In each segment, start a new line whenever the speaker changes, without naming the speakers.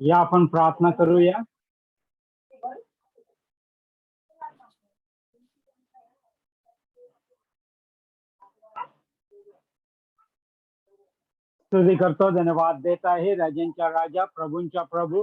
या आपण प्रार्थना करूया. स्तुती करतो, धन्यवाद देत आहे. राजांच्या राजा, प्रभूंच्या प्रभू,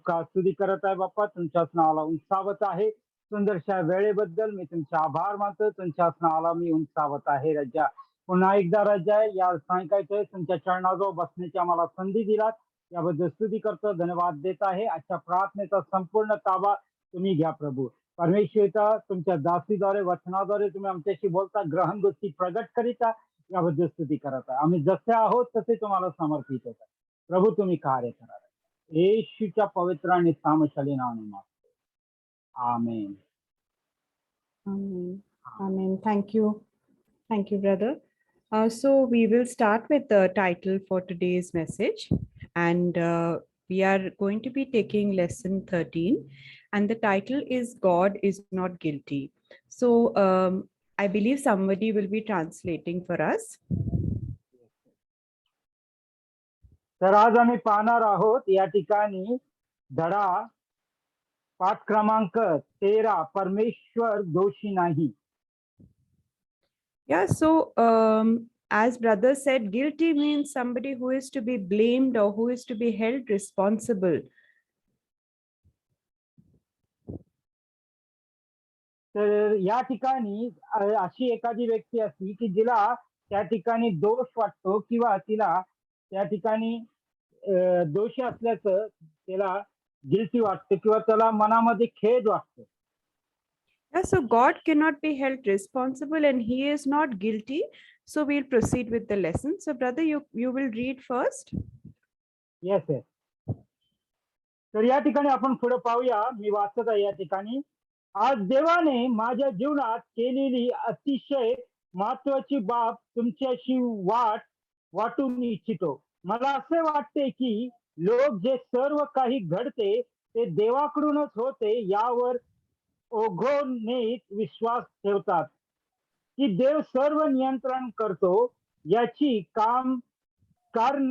का स्तुती करत आहे बाप्पा. तुमच्याच नावाला उंचावत आहे. सुंदरशा वेळेबद्दल मी तुमचे आभार मानतो. तुमच्याच नावाला मी उंचावत आहे राजा. पुन्हा एकदा राजा या सायंकाळचे तुमच्या चरणाजवळ बसण्याची आम्हाला संधी दिलात, याबद्दल स्तुती करतो, धन्यवाद देत आहे. आजच्या प्रार्थनेचा संपूर्ण ताबा तुम्ही घ्या प्रभू. परमेश्वरचा तुमच्या दासीद्वारे वचनाद्वारे तुम्ही आमच्याशी बोलता, ग्रहण गोष्टी प्रगट करीता, याबद्दल स्तुती करत आहे. आम्ही जसे आहोत तसे तुम्हाला समर्पित होत आहे प्रभू. तुम्ही कार्य करा. येशूच्या पवित्र आणि सामशाली नावाने मागतो, आमेन.
Amen. Amen. Thank you. Thank you, brother. So we will start with the title for today's message, and we are going to be taking lesson 13, and the title is God is not guilty. So I believe somebody will be translating for us.
तर आज आम्ही पाहणार आहोत या ठिकाणी धडा पाठ क्रमांक 13, परमेश्वर दोषी नाही.
Yeah, so as brother said, guilty means somebody who is to be blamed or who is to be held responsible.
तर या ठिकाणी अशी एखादी व्यक्ती असती की जिला त्या ठिकाणी दोष वाटतो किंवा तिला त्या ठिकाणी दोषी असल्याचं त्याला गिल्टी वाटतं किंवा त्याला मनामध्ये खेद वाटतो.
Yeah, so God cannot be held responsible and he is not guilty. So we'll proceed with the lesson. So brother, you will read first.
Yes, yes. तर या ठिकाणी आपण पुढे पाहूया. मी वाचत आहे या ठिकाणी. आज देवाने माझ्या जीवनात केलेली अतिशय महत्वाची बाब तुमच्याशी वाटून इच्छितो. मला असे वाटते की लोक जे सर्व काही घडते ते देवाकडूनच होते यावर ओघोने विश्वास ठेवतात की देव सर्व नियंत्रण करतो. याची कारण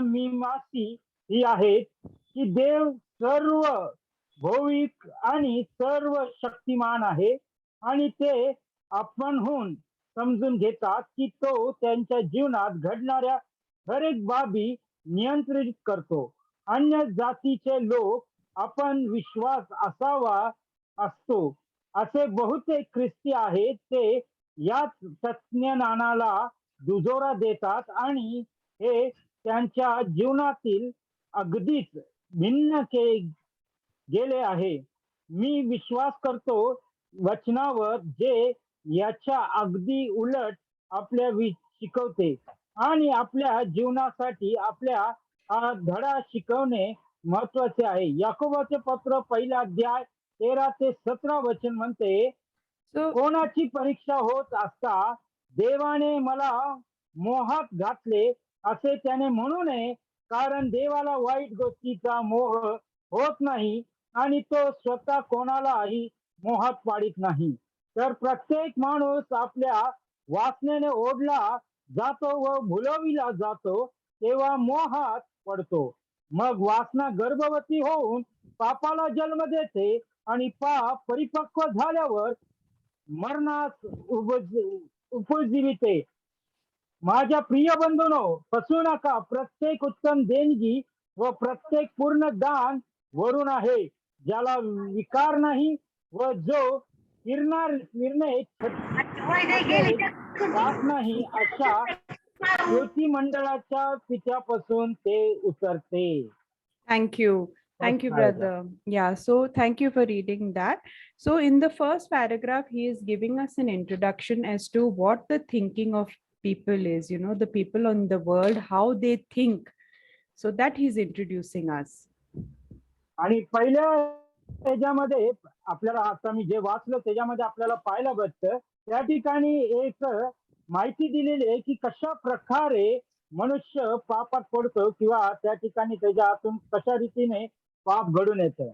मीमांसा ही आहेत की देव सर्व भौतिक आणि सर्व शक्तिमान आहे आणि ते आपणहून समजून घेतात की तो त्यांच्या जीवनात घडणाऱ्या हर एक बाबी नियंत्रित करतो. अन्य जातीचे लोक आपण विश्वास असावा असतो असे बहुतेक ख्रिस्ती आहेत, ते याच तत्त्वज्ञानाला दुजोरा देतात आणि हे त्यांच्या जीवनातील अगदीच भिन्न गेले आहे. मी विश्वास करतो वचनावर जे याच्या अगदी उलट आपल्या शिकवते आणि आपल्या जीवनासाठी आपल्या धडा शिकवणे महत्वाचे आहे. याकोबाचे पत्र 1 अध्याय 13 ते 17 वचन म्हणते, कोणाची परीक्षा होत असता देवाने मला मोहात घातले असे त्याने म्हणू नये, कारण देवाला वाईट गोष्टीचा मोह होत नाही आणि तो स्वतः कोणालाही मोहात पाडित नाही. तर प्रत्येक माणूस आपल्या वासनेने ओढला जातो व भुलविला जातो तेव्हा मोहात पडतो. मग वासना गर्भवती होऊन पापाला जन्म देते आणि पाप परिपक्व झाल्यावर मरणास उपजीविते. माझ्या प्रिय बंधूंनो, फसू नका. प्रत्येक उत्तम देणगी व प्रत्येक पूर्ण दान वरून आहे, ज्याला विकार नाही व जो निर्णय नाही अशा ज्योती मंडळाच्या पित्यापासून ते उतरते.
Thank you. Thank you, brother. Yeah, so thank you for reading that. So in the first paragraph, he is giving us an introduction as to what the thinking of people is, you know, the people on the world, how they think. So that he's introducing us.
आणि पहिल्या त्याच्यामध्ये आपल्याला आता मी जे वाचलं त्याच्यामध्ये आपल्याला पाहायला भेटतं, त्या ठिकाणी एक माहिती दिलेली आहे की कशा प्रकारे मनुष्य पापात पडतो किंवा त्या ठिकाणी त्याच्या हातून कशा रीतीने पाप घडून येतं.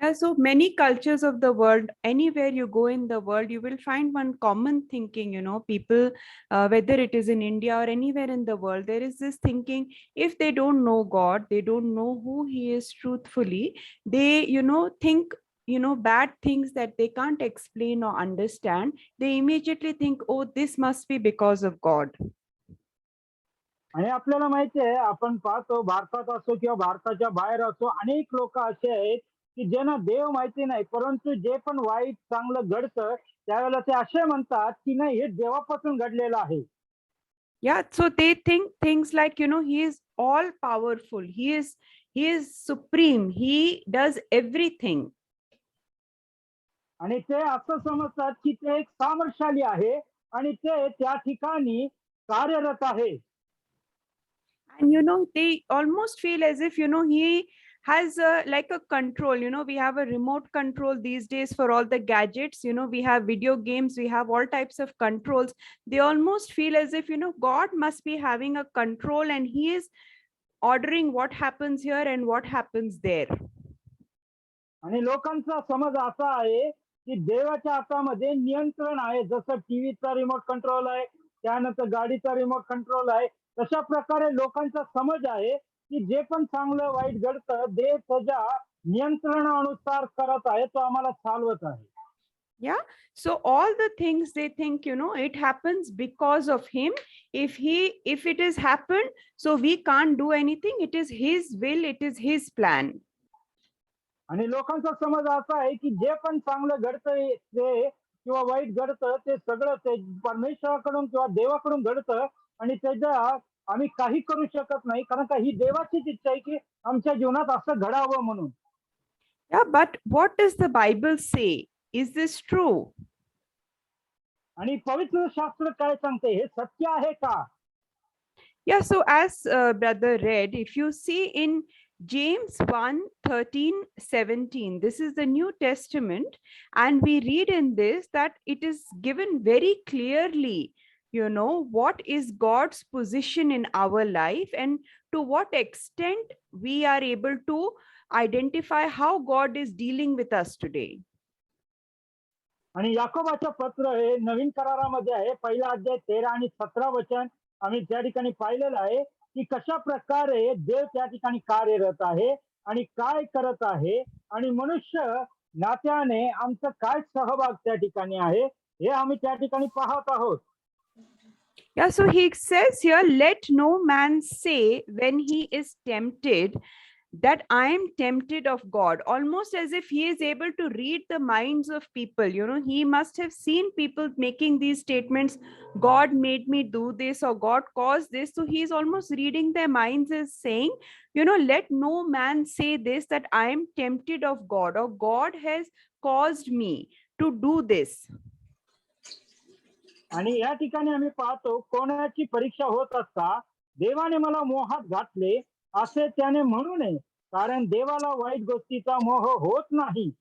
Yeah, so many cultures of the world, anywhere you go in the world, you will find one common thinking, people, whether it is in India or anywhere in the world, there is this thinking, if they don't know God, they don't know who He is truthfully, they, think, bad things that they can't explain or understand, they immediately think, oh, this must be because of God.
आणि आपल्याला माहिती आहे, आपण पाहतो भारतात असो किंवा भारताच्या बाहेर असो, अनेक लोक असे आहेत की ज्यांना देव माहिती नाही, परंतु जे पण वाईट चांगलं घडतं त्यावेळेला ते असे म्हणतात की नाही, हे देवापासून घडलेलं आहे.
Yeah, so they think things like, He is all powerful, he is supreme, He does everything.
आणि ते असं समजतात की ते एक सामर्थ्यशाली आहे आणि ते त्या ठिकाणी कार्यरत आहे.
And they almost feel as if he has like a control. We have a remote control these days for all the gadgets. We have video games, we have all types of controls. They almost feel as if God must be having a control, and He is ordering what happens here and what happens there.
आणि लोकांचा समज असा आहे की देवाच्या हातामध्ये नियंत्रण आहे, जसं टीव्हीचा रिमोट कंट्रोल आहे, त्यानंतर गाडीचा रिमोट कंट्रोल आहे. तशा प्रकारे लोकांचा समज आहे की जे पण चांगलं वाईट घडतं देव त्याच्या नियंत्रणानुसार करत आहे, तो आम्हाला चालवत आहे.
Yeah, so all the things they think, it happens because of Him. If it has happened, so we can't do anything, it is His will, it is His plan.
आणि लोकांचा समज असा आहे की जे पण चांगलं घडतंय ते किंवा वाईट घडतं ते सगळं ते परमेश्वराकडून किंवा देवाकडून घडतं आणि त्याच्या आम्ही काही करू शकत नाही, कारण का ही देवाचीच इच्छा आहे की आमच्या जीवनात असं घडावं म्हणून.
Yeah, but what does the Bible say? Is this true?
आणि पवित्र शास्त्र काय सांगते, हे सत्य आहे का?
Yeah, so as brother read, if you see in James 1:13-17, this is the New Testament, and we read in this that it is given very clearly, what is God's position in our life, and to what extent we are able to identify how God is dealing with us today.
आणि याकोबाचं पत्र हे नवीन करारामध्ये आहे, पहिला अध्याय 13 आणि 17 वचन आम्ही त्या ठिकाणी पाहिलेलं आहे की कशा प्रकारे देव त्या ठिकाणी कार्यरत आहे आणि काय करत आहे, आणि मनुष्य नात्याने आमचं काय सहभाग त्या ठिकाणी आहे हे आम्ही त्या ठिकाणी पाहत आहोत.
Yeah, so he says here, let no man say when he is tempted that I am tempted of God, almost as if he is able to read the minds of people. He must have seen people making these statements, God made me do this, or God caused this. So he is almost reading their minds as saying, let no man say this, that I am tempted of God, or God has caused me to do this.
आणि या ठिकाणी आम्ही पाहतो, कोणाची परीक्षा होत असता देवाने मला मोहात घातले असे त्याने म्हणू नये, कारण देवाला वाईट गोष्टीचा मोह होत नाही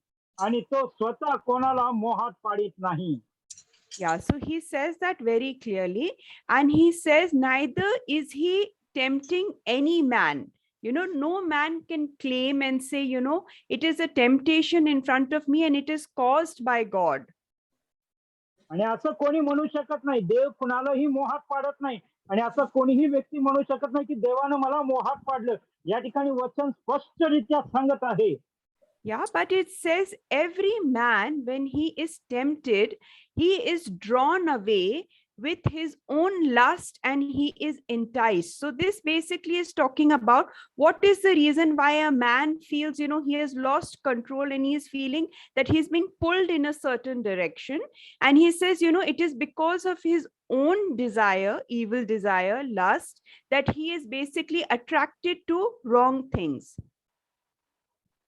आणि तो स्वतः कोणाला मोहात पाडित नाही.
Yeah, so he says that very clearly, and he says neither is he tempting any man. No man can claim and say, it is a temptation in front of me and it is caused by God.
आणि असं कोणी म्हणू शकत नाही, देव कुणालाही मोहात पाडत नाही, आणि असं कोणीही व्यक्ती म्हणू शकत नाही की देवानं मला मोहात पाडलं. या ठिकाणी वचन स्पष्टरित्या सांगत आहे.
Yeah, but it says every man, when he is tempted, he is drawn away with his own lust and he is enticed. So this basically is talking about what is the reason why a man feels, he has lost control and he is feeling that he's being pulled in a certain direction. And he says, it is because of his own desire, evil desire, lust, that he is basically attracted to wrong things.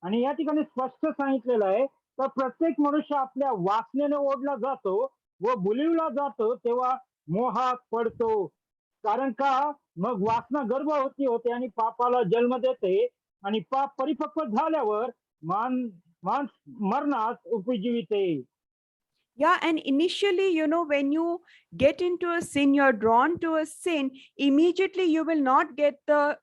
आणि या ठिकाणी स्पष्ट सांगितलेलं आहे, तर प्रत्येक मनुष्य आपल्या वासनेने ओढला जातो व बुलिवला जातो तेव्हा मोहात पडतो. कारण का, मग वासना गर्भवती होते आणि पापाला जन्म देते, आणि पाप परिपक्व झाल्यावर माणूस मरणास उपजीविते.
Yeah, and initially, when you get into a sin, you're drawn to a sin, immediately you will not get the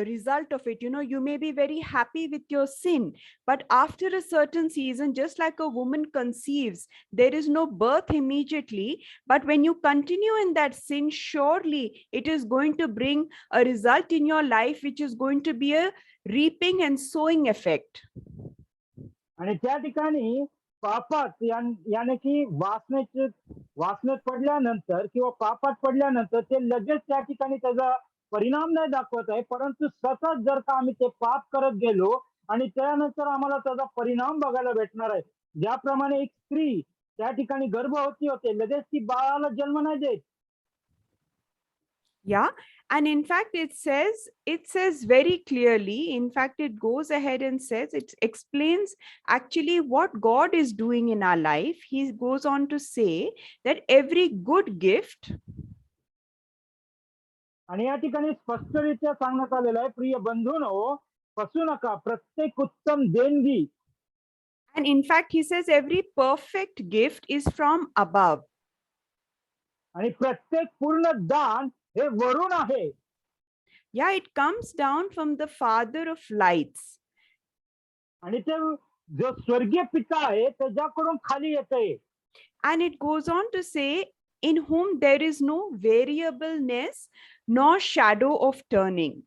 result of it. You may be very happy with your sin, but after a certain season, just like a woman conceives, there is no birth immediately. But when you continue in that sin, surely it is going to bring a result in your life, which is going to be a reaping and sowing effect.
आणि त्या ठिकाणी पापात याने की वासनेत पडल्यानंतर किंवा पापात पडल्यानंतर ते लगेच त्या ठिकाणी त्याचा परिणाम नाही दाखवत आहे, परंतु सतत जर का आम्ही ते पाप करत गेलो आणि त्यानंतर आम्हाला त्याचा परिणाम बघायला भेटणार आहे. ज्याप्रमाणे एक स्त्री त्या ठिकाणी गर्भवती होते, लगेच ती बाळाला जन्म नाही देत.
Yeah, and in fact it says very clearly. In fact, it goes ahead and says, it explains actually what God is doing in our life. He goes on to say that every good gift,
आणि या ठिकाणी स्पष्टरित्या सांगण्यात आलेलं आहे, प्रिय बंधूंनो, फसू नका, प्रत्येक उत्तम देणगी
and in fact he says every perfect gift is from above.
आणि प्रत्येक पूर्ण दान हे वरून आहे.
Yeah, it comes down from the Father of lights.
आणि ते जो स्वर्गीय पिता आहे त्याच्याकडून खाली येते.
And it goes on to say, in whom there is no variableness nor shadow of turning.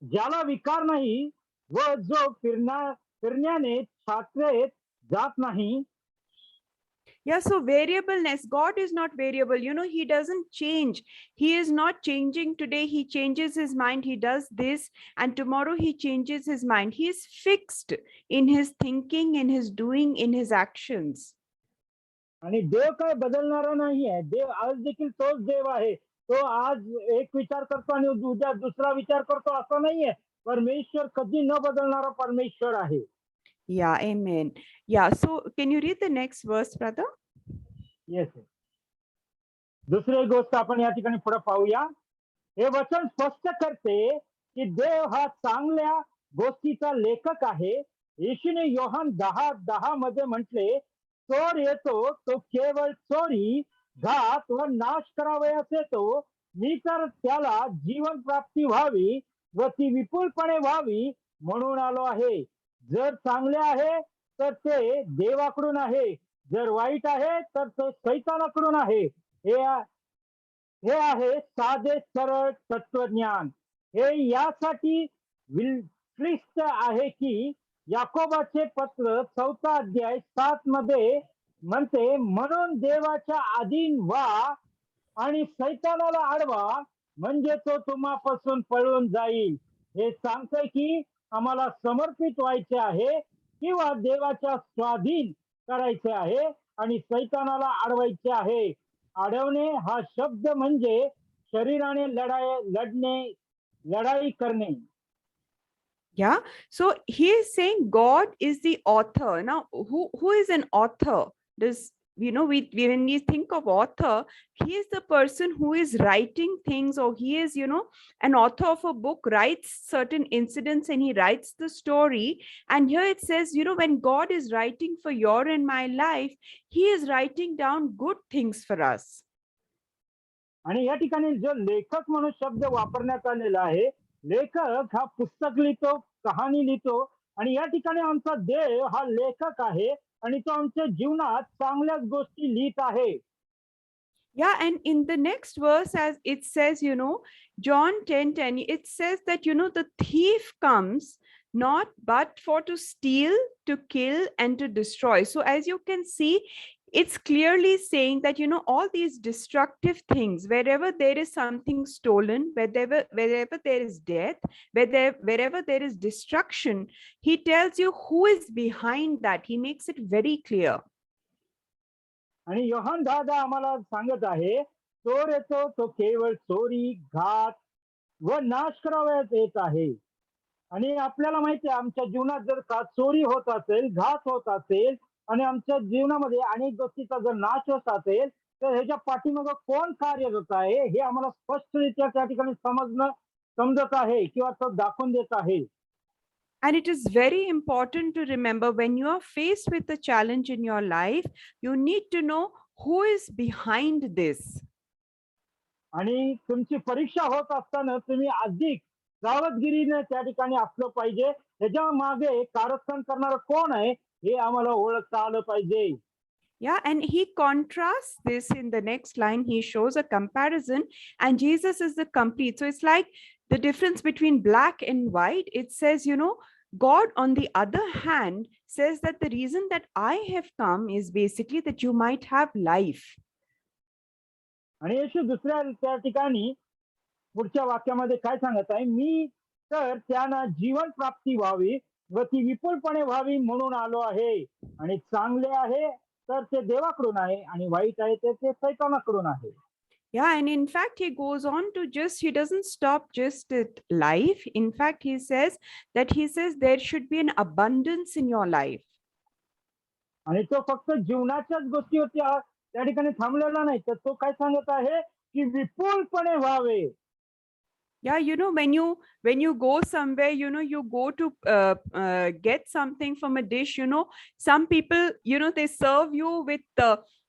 ज्याला विकार नाही व जो फिरण्याने छात्रेत जात नाही.
Yeah, so variableness, God is not variable. He doesn't change. He is not changing today. He changes his mind. He does this, and tomorrow he changes his mind. He is fixed in his thinking, in his doing, in his actions.
आणि देव काय बदलणारा नाही आहे. देव आज देखील तोच देव आहे. तो आज एक विचार करतो आणि उद्या दुसरा विचार करतो असं नाहीये. परमेश्वर कधी न बदलणारा परमेश्वर आहे.
Yeah, amen. Yeah, so can you read the next verse, brother?
Yes. दुसरी गोष्ट आपण या ठिकाणी पुढे पाहूया. हे वचन स्पष्ट करते की देव हा चांगल्या गोष्टीचा लेखक आहे. येशूने योहान 10:10 मध्ये म्हटले, चोर येतो तो केवळ चोरी, घात व नाश करावयास येतो. मी तर त्याला जीवन प्राप्ती व्हावी व ती विपुलपणे व्हावी म्हणून आलो आहे. जर चांगले आहे तर ते देवाकडून आहे, जर वाईट आहे तर ते सैतानाकडून आहे. हे आहे साधे सरळ तत्वज्ञान. हे यासाठी क्लिष्ट आहे की याकोबाचे पत्र 4 अध्याय 7 मध्ये म्हणते, म्हणून देवाच्या अधीन व्हा आणि सैतानाला अडवा, म्हणजे तो तुम्हापासून पळून जाईल. हे सांगतंय की आम्हाला समर्पित व्हायचे आहे किंवा देवाच्या स्वाधीन करायचे आहे आणि सैतानाला अडवायचे आहे. अडवणे हा शब्द म्हणजे शरीराने लढाई करणे.
Yeah, so he is saying God is the author. Now, who is an author? Does when we think of author, he is the person who is writing things, or he is an author of a book, writes certain incidents and he writes the story. And here it says, when God is writing for your and my life, he is writing down good things for us.
आणि या ठिकाणी जो लेखक म्हणून शब्द वापरण्यात आलेला आहे, लेखक हा पुस्तक लिहितो, कहाणी लिहितो, आणि या ठिकाणी आमचा देव हा लेखक आहे आणि तो आमच्या जीवनात चांगल्याच गोष्टी लिहित आहे.
Yeah, and in the next verse, as it says, John 10:10, it says that, the thief comes not but for to steal, to kill, and to destroy. So as you can see, it's clearly saying that, all these destructive things, wherever there is something stolen, wherever there is death, wherever there is destruction, he tells you who is behind that. He makes it very clear.
आणि योहान 10:10 आम्हाला सांगत आहे, चोर येतो तो केवळ चोरी, घात व नाश करावयास येत आहे. आणि आपल्याला माहिती आहे, आमच्या जीवनात जर का चोरी होत असेल, घात होत असेल आणि आमच्या जीवनामध्ये अनेक गोष्टीचा जर नाश होत असेल, तर ह्याच्या पाठीमागं कोण कार्यरत आहे हे आम्हाला स्पष्टरित्या त्या ठिकाणी समजत आहे किंवा तो दाखवून देत आहे.
And it is very important to remember when you are faced with a challenge in your life, you need to know who is behind this.
आणि तुमची परीक्षा होत असताना तुम्ही अधिक सावधगिरीने त्या ठिकाणी असलं पाहिजे. त्याच्या मागे कारस्थान करणारं कोण आहे हे आम्हाला ओळखता आलं पाहिजे.
Yeah, and he contrasts this in the next line. He shows a comparison, and Jesus is the complete. So it's like the difference between black and white. It says, God, on the other hand, says that the reason that I have come is basically that you might have life.
आणि येशू दुसऱ्या त्या ठिकाणी पुढच्या वाक्यामध्ये काय सांगत आहे, मी तर त्यांना जीवन प्राप्ती व्हावी व ती विपुलपणे व्हावी म्हणून आलो आहे. आणि चांगले आहे तर ते देवाकडून आहे आणि वाईट आहे तर ते सैतानाकडून आहे.
Yeah, and in fact, he goes on to he doesn't stop just at life. In fact, he says there should be an abundance in your life.
आणि तो फक्त जीवनाच्याच गोष्टीवरती त्या ठिकाणी थांबलेला नाही, तर तो काय सांगत आहे की विपुलपणे व्हावे.
Yeah, when you go somewhere, you go to get something from a dish, some people, they serve you with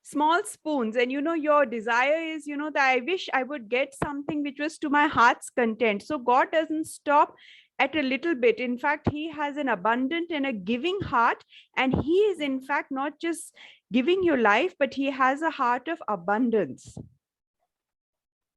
small spoons, and your desire is, that I wish I would get something which was to my heart's content. So God doesn't stop at a little bit. In fact, he has an abundant and a giving heart, and he is in fact not just giving you life, but he has a heart of abundance.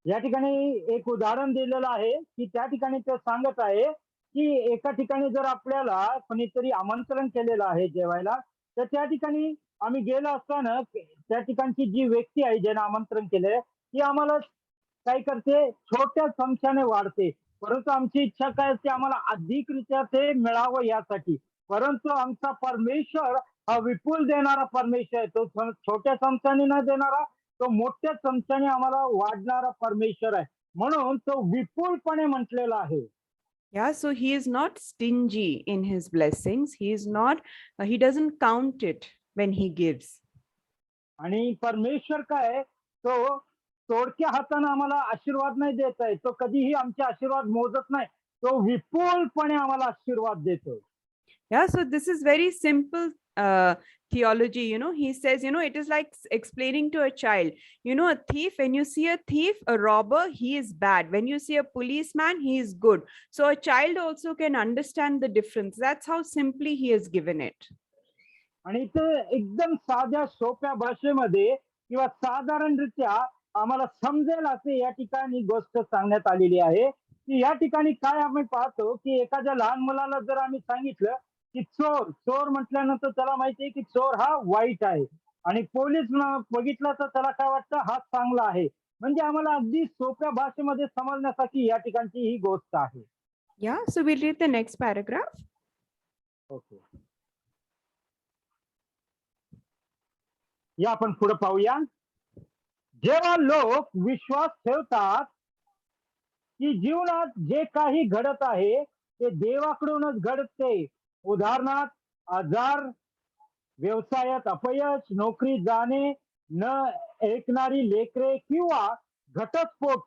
या ठिकाणी एक उदाहरण दिलेलं आहे की त्या ठिकाणी ते सांगत आहे की एका ठिकाणी जर आपल्याला कोणीतरी आमंत्रण केलेलं आहे जेवायला, तर त्या ठिकाणी आम्ही गेलो असताना त्या ठिकाणची जी व्यक्ती आहे ज्याने आमंत्रण केलंय ती आम्हाला काय करते, छोट्या चमच्याने वाढते. परंतु आमची इच्छा काय असते, आम्हाला अधिकरित्या ते मिळावं यासाठी. परंतु आमचा परमेश्वर हा विपुल देणारा परमेश्वर आहे. तो छोट्या चमच्याने न देणारा, तो मोठ्या चमच्याने आम्हाला वाढणारा परमेश्वर आहे. म्हणून तो विपुलपणे म्हटलेला आहे.
Yeah, so he is not stingy in his blessings. He doesn't count it when he gives.
आणि परमेश्वर काय, तो तोडक्या हाताने आम्हाला आशीर्वाद नाही देत आहे. तो कधीही आमचे आशीर्वाद मोजत नाही. तो विपुलपणे आम्हाला आशीर्वाद देतो.
Yeah, so this is very simple theology. He says, it is like explaining to a child, a thief, when you see a thief, a robber, he is bad. When you see a policeman, he is good. So a child also can understand the difference. That's how simply he has given it.
आणि ते एकदम साध्या सोप्या भाषेमध्ये किंवा साधारणरित्या आम्हाला समजेल असे या ठिकाणी गोष्ट सांगण्यात आलेली आहे. की या ठिकाणी काय आम्ही पाहतो की एखाद्या लहान मुलाला जर आम्ही सांगितलं की चोर चोर म्हटल्यानंतर त्याला माहिती आहे की चोर हा वाईट आहे, आणि पोलीस बघितला तर त्याला काय वाटतं हा चांगला आहे. म्हणजे आम्हाला अगदी सोप्या भाषेमध्ये समजण्यासाठी या ठिकाणची ही गोष्ट आहे.
Yeah, so we'll read the next paragraph.
Okay, या आपण पुढे पाहूया. जेव्हा लोक विश्वास ठेवतात की जीवनात जे काही घडत आहे ते देवाकडूनच घडते, उदाहरणार्थ आजार, व्यवसायात अपयश, नोकरी जाणे, न ऐकणारी लेकरे किंवा घटस्फोट,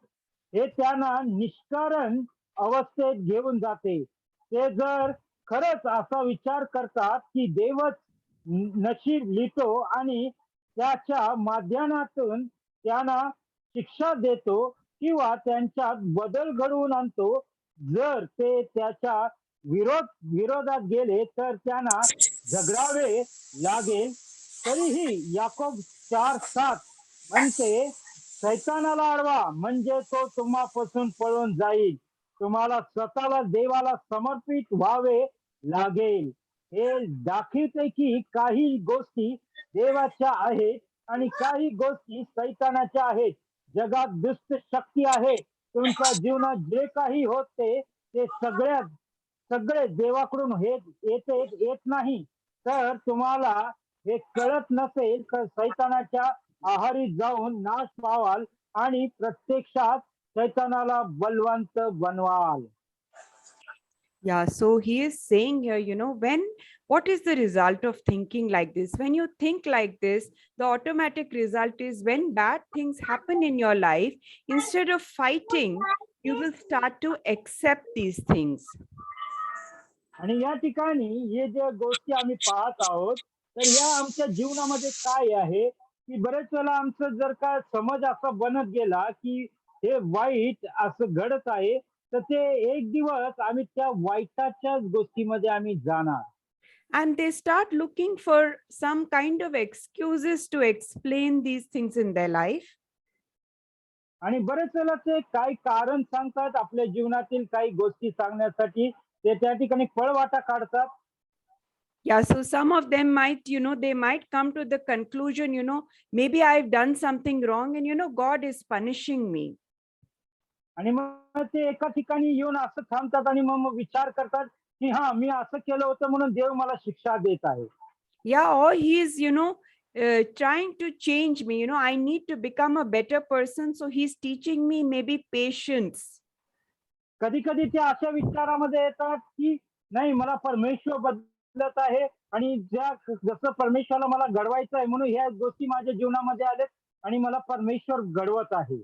हे त्यांना निष्कारण अवस्थेत घेऊन जाते. ते जर खरंच असा विचार करतात की देवच नशीब लिहितो आणि त्याच्या माध्यमातून त्यांना शिक्षा देतो किंवा त्यांच्यात बदल घडवून आणतो, जर ते त्याच्या विरोधात गेले तर त्यांना झगडावे लागेल. तरीही याकोब 4:7 म्हणते, सैतानाला अडवा म्हणजे तो तुम्हापासून पळून जाईल. तुम्हाला स्वतःला देवाला समर्पित व्हावे लागेल. हे दाखवते की काही गोष्टी देवाच्या आहेत आणि काही गोष्टी सैतानाच्या आहेत. जगात दुष्ट शक्ती आहे. तुमच्या जीवनात जे काही होते ते सगळे देवाकडून येत नाही. तर तुम्हाला हे कळत नसेल तर सैतानाच्या आहारी जाऊन नाश पावाल आणि प्रत्यक्षात सैतानाला बलवंत बनवाल.
Yeah, so he is saying here, what is the result of thinking like this? When you think like this, the automatic result is when bad things happen in your life, instead of fighting, you will start to accept these things.
आणि या ठिकाणी हे जे गोष्टी आम्ही पाहत आहोत, तर या आमच्या जीवनामध्ये काय आहे, की बरेच वेळेला आमचं जर का समज असा बनत गेला, की हे वाईट असं घडत आहे, तर ते एक दिवस आम्ही त्या वाईटाच्याच गोष्टीमध्ये आम्ही जाणार.
And they start looking for some kind of excuses to explain these things in their life.
आणि बरेच वेळेला ते काही कारण सांगतात आपल्या जीवनातील काही गोष्टी सांगण्यासाठी. ते त्या ठिकाणी पळवाटा काढतात.
Yeah, so some of them might, they might come to the conclusion, maybe I've done something wrong and, God is punishing me.
आणि मग ते एका ठिकाणी येऊन असं थांबतात आणि मग विचार करतात, की हां, मी असं केलं होतं म्हणून देव मला शिक्षा देत आहे.
Yeah, or he is, trying to change me. I need to become a better person. So he's teaching me maybe patience.
कधी-कधी ते अशा विचारामध्ये येतात, की नाही मला परमेश्वर बदलत आहे आणि जसं परमेश्वराला मला घडवायचं आहे म्हणून ह्या गोष्टी माझ्या जीवनामध्ये आल्यात आणि मला परमेश्वर घडवत आहे.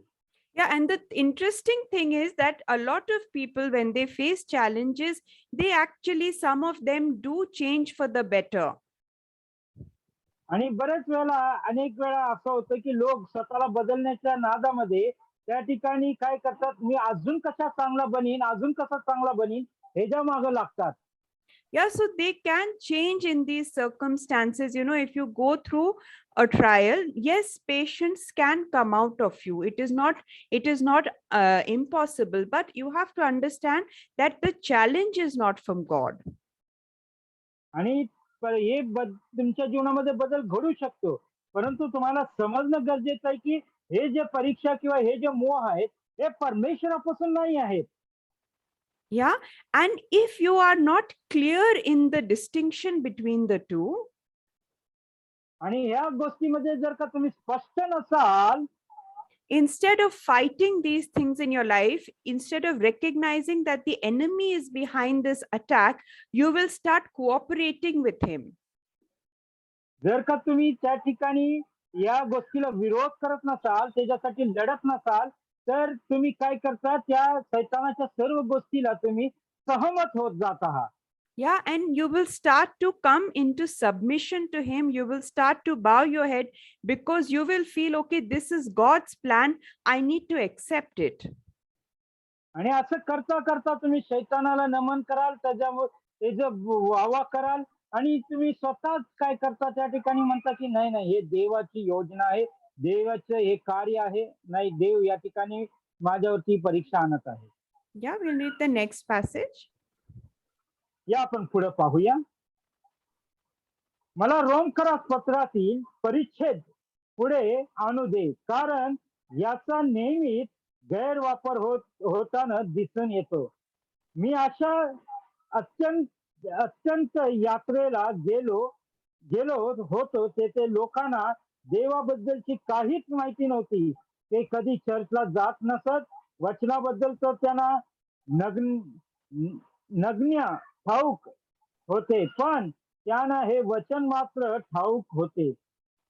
Yeah, and the interesting thing is that a lot of people, when they face challenges, they actually, some of them do change for the better.
आणि बऱ्याच वेळेला अनेक वेळा असं होतं, की लोक स्वतःला बदलण्याच्या नादामध्ये त्या ठिकाणी काय करतात, मी अजून कसा चांगला बनीन, अजून कसा चांगला बनीन ह्याच्या मागे लागतात.
Yeah, so they can change in these circumstances. If you go through a trial, yes, patience can come out of you. It is not impossible, but you have to understand that the challenge is not from God.
आणि हे तुमच्या जीवनामध्ये बदल घडू शकतो. परंतु तुम्हाला समजणं गरजेचं आहे, की हे जे परीक्षा किंवा हे जे मोह आहेत, हे परमेश्वरापासून नाही आहेत.
Yeah, and if you are not clear in the distinction between the two,
आणि ह्या गोष्टीमध्ये जर का तुम्ही स्पष्ट नसाल,
instead of fighting these things in your life, instead of recognizing that the enemy is behind this attack, you will start cooperating with him.
जर का तुम्ही त्या ठिकाणी या गोष्टीला विरोध करत नसाल, त्याच्यासाठी लढत नसाल, तर तुम्ही काय करता, त्या शैतानाच्या सर्व गोष्टीला तुम्ही सहमत होत जात आहात.
Yeah, and you will start to come into submission to him. You will start to bow your head because you will feel, okay, this is God's plan. I need to accept it.
आणि असं करता करता तुम्ही शैतानाला नमन कराल, त्याचं वाह कराल आणि तुम्ही स्वतःच काय करता त्या ठिकाणी म्हणता, की नाही नाही हे देवाची योजना आहे, देवाचं हे कार्य आहे. नाही, देव या ठिकाणी माझ्यावरती परीक्षा आणत आहे.
Yeah, we'll read the next passage.
या आपण पुढे पाहूया. मला रोमकरास पत्रातील परिच्छेद पुढे आणू दे, कारण याचा नेहमीच गैरवापर होताना दिसून येतो. मी अशा अत्यंत अत्यंत यात्रेला गेलो गेलो होतो, तेथे लोकांना देवाबद्दलची काहीच माहिती नव्हती. ते कधी चर्चला जात नसत. वचनाबद्दल तर त्यांना नग्न नग्न ठाऊक होते, पण त्यांना हे वचन मात्र ठाऊक होते.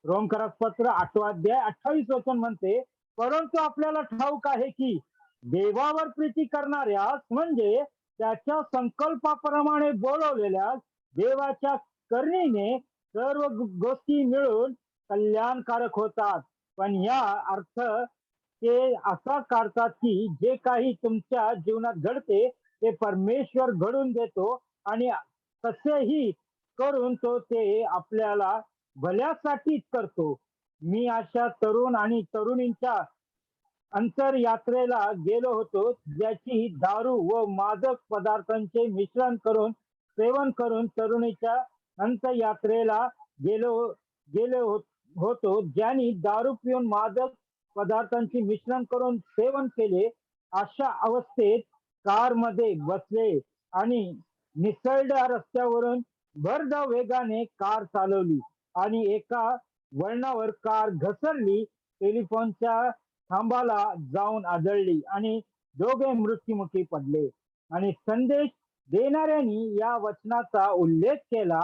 रोमकरास पत्र 8 अध्याय 28 वचन म्हणते, परंतु आपल्याला ठाऊक आहे की देवावर प्रीती करणाऱ्यास म्हणजे त्याच्या संकल्पाप्रमाणे बोलवलेल्यास देवाच्या करणीने सर्व गोष्टी मिळून कल्याणकारक होतात. पण या अर्थ ते असा काढतात, की जे काही तुमच्या जीवनात घडते ते परमेश्वर घडून देतो आणि कसेही करून तो ते आपल्याला भल्यासाठीच करतो. मी अशा तरुण आणि तरुणींच्या अंतरयात्रेला गेलो होतो, ज्याची दारू व मादक पदार्थांचे मिश्रण करून सेवन करून तरुणीच्या अंतरयात्रेला गेलो गेलो होतो, ज्यांनी दारू पिऊन मादक पदार्थांचे मिश्रण करून सेवन केले. अशा अवस्थेत कारमध्ये बसले आणि निसरड्या रस्त्यावरून भरधाव वेगाने कार चालवली आणि एका वळणावर कार घसरली, टेलिफोनच्या खांबाला जाऊन आदळली आणि दोघे मृत्युमुखी पडले. आणि संदेश देणाऱ्यांनी या वचनाचा उल्लेख केला,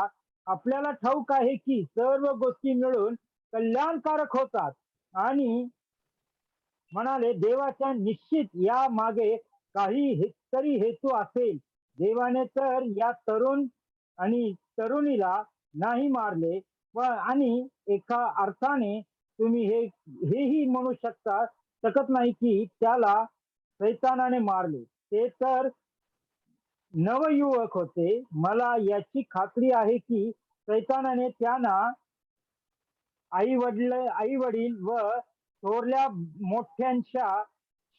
आपल्याला ठाऊक आहे की सर्व गोष्टी मिळून कल्याणकारक होतात, आणि म्हणाले देवाच्या निश्चित या मागे काही तरी हेतू असेल. देवाने तर या तरुण आणि तरुणीला नाही मारले, आणि एका अर्थाने तुम्ही हेही म्हणू शकत नाही की त्याला सैतानाने मारले. ते तर नवयुवक होते. मला याची खात्री आहे की सैतानाने त्यांना आई-वडील व थोरल्या मोठ्यांच्या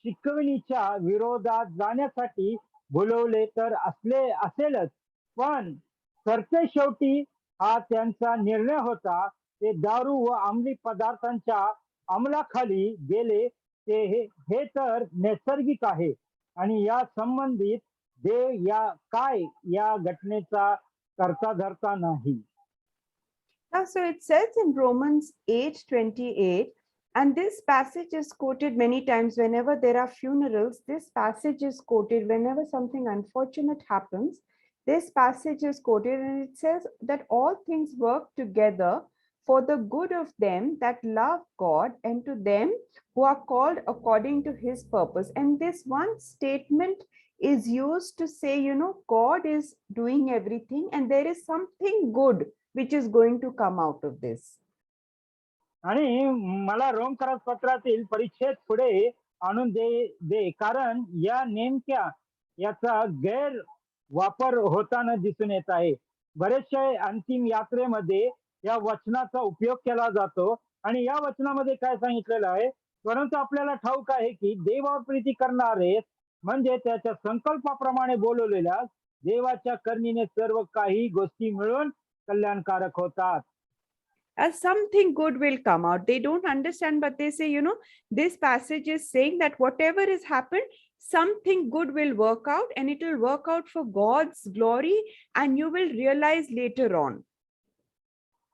शिकवणीच्या विरोधात जाण्यासाठी बोलवले तर असेलच. पण सरतेशेवटी हा त्यांचा निर्णय होता. ते दारू व अंमली पदार्थांच्या अंमलाखाली गेले. हे तर नैसर्गिक आहे आणि या संबंधित देव या घटनेचा करता धरता नाही.
So it says in Romans 8:28, and this passage is quoted many times whenever there are funerals. This passage is quoted whenever something unfortunate happens. This passage is quoted, and it says that all things work together for the good of them that love God and to them who are called according to his purpose. And this one statement is used to say, God is doing everything, and there is something good which is going to come out of this.
आणि मला रोमकरास पत्रातील परिच्छेद पुढे आणून दे कारण या नेमक्या याचा गैर वापर होताना दिसून येत आहे. बरेचशा अंतिम यात्रेमध्ये या वचनाचा उपयोग केला जातो आणि या वचनामध्ये काय सांगितलेलं आहे, परंतु आपल्याला ठाऊक आहे की देवावर प्रीती करणारे म्हणजे त्याच्या संकल्पाप्रमाणे बोलवलेल्या देवाच्या करणीने सर्व काही गोष्टी मिळून कल्याणकारक होतात.
As something good will come out. They don't understand, but they say, this passage is saying that whatever has happened, something good will work out, and it will work out for God's glory, and you will realize later on.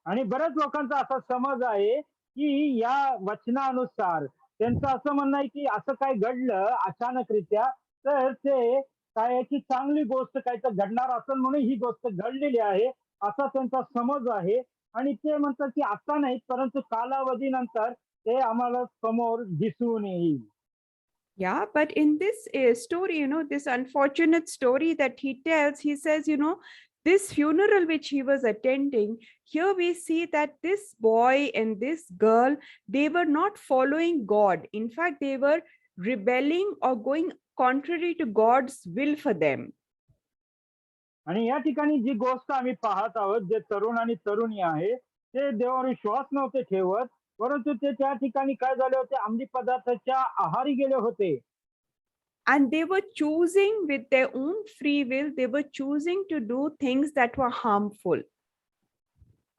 आणि बऱ्याच लोकांचा असा समज आहे की या वचनानुसार त्यांचं असं म्हणणं आहे की असं काय घडलं अचानकरित्या तर ते काय की चांगली गोष्ट काय तर घडणार असेल म्हणून ही गोष्ट घडलेली आहे असा त्यांचा समज आहे. आणि ते म्हणतात की आता नाही परंतु कालावधीनंतर ते आम्हाला समोर दिसून येईल.
Yeah, but in this story, this unfortunate story that he tells, he says, this funeral which he was attending, here we see that this boy and this girl, they were not following God. In fact, they were rebelling or going contrary to God's will for them.
आणि या ठिकाणी जी गोष्ट आम्ही पाहत आहोत जे तरुण आणि तरुणी आहे ते देवावर विश्वास नव्हते ठेवत परंतु ते त्या ठिकाणी काय झाले होते अंमली पदार्थाच्या आहारी गेले होते.
And they were choosing with their own free will, they were choosing to do things that were harmful.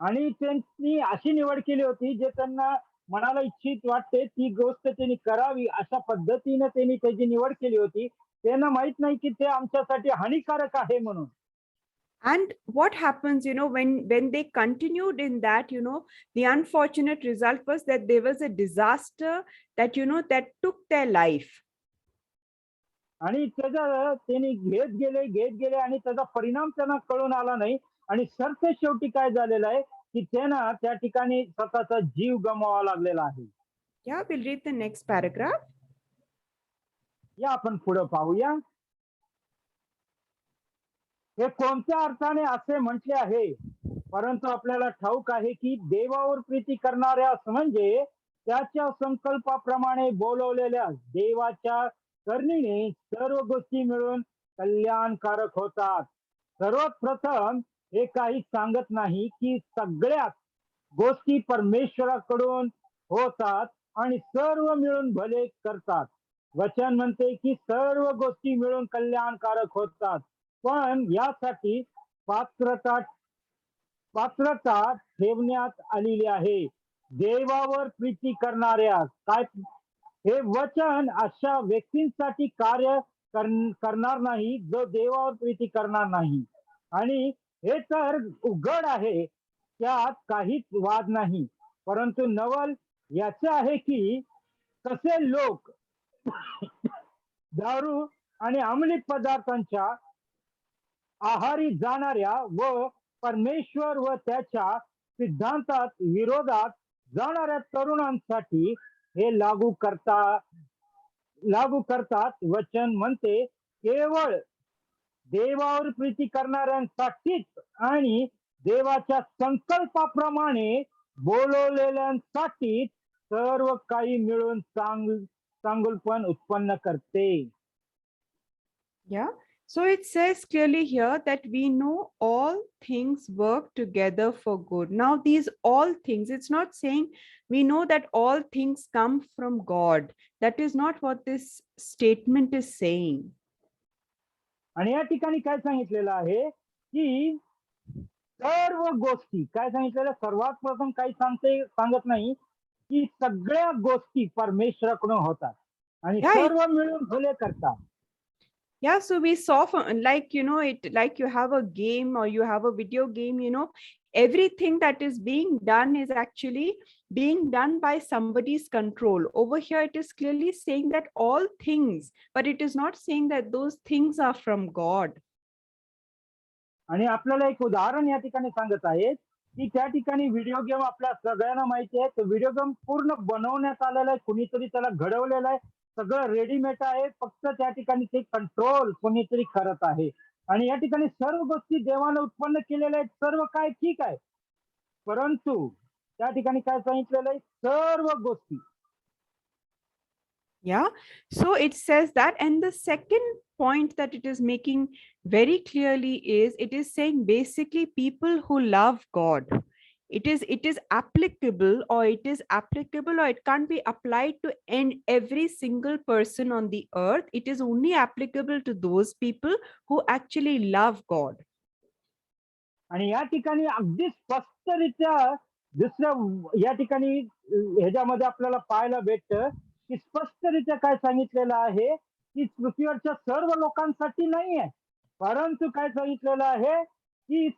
आणि त्यांनी अशी निवड केली होती जे त्यांना मनाला इच्छित वाटते ती गोष्ट त्यांनी करावी अशा पद्धतीने त्यांनी त्याची निवड केली होती. त्यांना माहित नाही की ते आमच्यासाठी हानिकारक आहे म्हणून.
And what happens, when they continued in that, the unfortunate result was that there was a disaster that took their life.
आणि त्याचा त्यांनी घेत गेले आणि त्याचा परिणाम त्यांना कळून आला नाही आणि सरते शेवटी काय झालेलं आहे की त्यांना त्या ठिकाणी स्वतःचा जीव गमवावा लागलेला आहे.
Yeah, we'll read the next paragraph.
या आपण पुढे पाहूया. हे कोणत्या अर्थाने असे म्हटले आहे परंतु आपल्याला ठाऊक आहे की देवावर प्रीती करणाऱ्यास म्हणजे त्याच्या संकल्पाप्रमाणे बोलवलेल्या देवाच्या करणीने सर्व गोष्टी मिळून कल्याणकारक होतात. सर्वात प्रथम हे काही सांगत नाही की सगळ्याच गोष्टी परमेश्वराकडून होतात आणि सर्व मिळून भले करतात. वचन म्हणते की सर्व गोष्टी मिळून कल्याणकारक होतात पण यासाठी पात्रता ठेवण्यात आलेली आहे. देवावर प्रीती करणाऱ्या काय हे वचन अशा व्यक्तींसाठी कार्य करणार नाही जो देवावर प्रीती करणार नाही. आणि हे तर उघड आहे त्यात काहीच वाद नाही परंतु नवल याचे आहे की कसे लोक दारू आणि अंमली पदार्थांच्या आहारी जाणाऱ्या व परमेश्वर व त्याच्या सिद्धांतात विरोधात जाणाऱ्या तरुणांसाठी हे लागू करतात. वचन म्हणते केवळ देवावर प्रीती करणाऱ्यांसाठीच आणि देवाच्या संकल्पाप्रमाणे बोलवलेल्यांसाठीच सर्व काही मिळून चांगुलपण उत्पन्न करते.
Yeah. So it says clearly here that we know all things work together for good. Now, these all things, it's not saying we know that all things come from God. That is not what this statement is saying.
आणि या ठिकाणी काय सांगितलेलं आहे की सर्व गोष्टी काय सांगितलेलं, सर्वात प्रथम काही सांगत नाही की सगळ्या गोष्टी परमेश्वराकडून होतात आणि
Yeah,
सर्व मिळून भले करतात.
yeah, so we saw like, it like you have a game or you have a video game, everything that is being done is actually being done by somebody's control. Over here, it is clearly saying that all things, but it is not saying that those things are from God.
आणि आपल्याला एक उदाहरण या ठिकाणी सांगत आहेत की त्या ठिकाणी व्हिडिओ गेम आपल्या सगळ्यांना माहिती आहे. तो व्हिडिओ गेम पूर्ण बनवण्यात आलेला आहे, कुणीतरी त्याला घडवलेलं आहे, सगळं रेडीमेड आहे, फक्त त्या ठिकाणी ते कंट्रोल कोणीतरी करत आहे. आणि या ठिकाणी सर्व गोष्टी देवाने उत्पन्न केलेल्या आहेत, सर्व काय ठीक आहे, परंतु त्या ठिकाणी काय सांगितलेलं आहे, सर्व गोष्टी.
Yeah, so it says that, and the second point that it is making very clearly is it is saying basically people who love God, it is applicable, or it can't be applied to every single person on the earth. It is only applicable to those people who actually love God.
आणि या ठिकाणी अगदी स्पष्टरित्या दुसऱ्या या ठिकाणी ह्याच्यामध्ये आपल्याला पाहायला भेटतं की स्पष्टरित्या काय सांगितलेलं आहे की पृथ्वीवरच्या सर्व लोकांसाठी नाही आहे, परंतु काय सांगितलेलं आहे की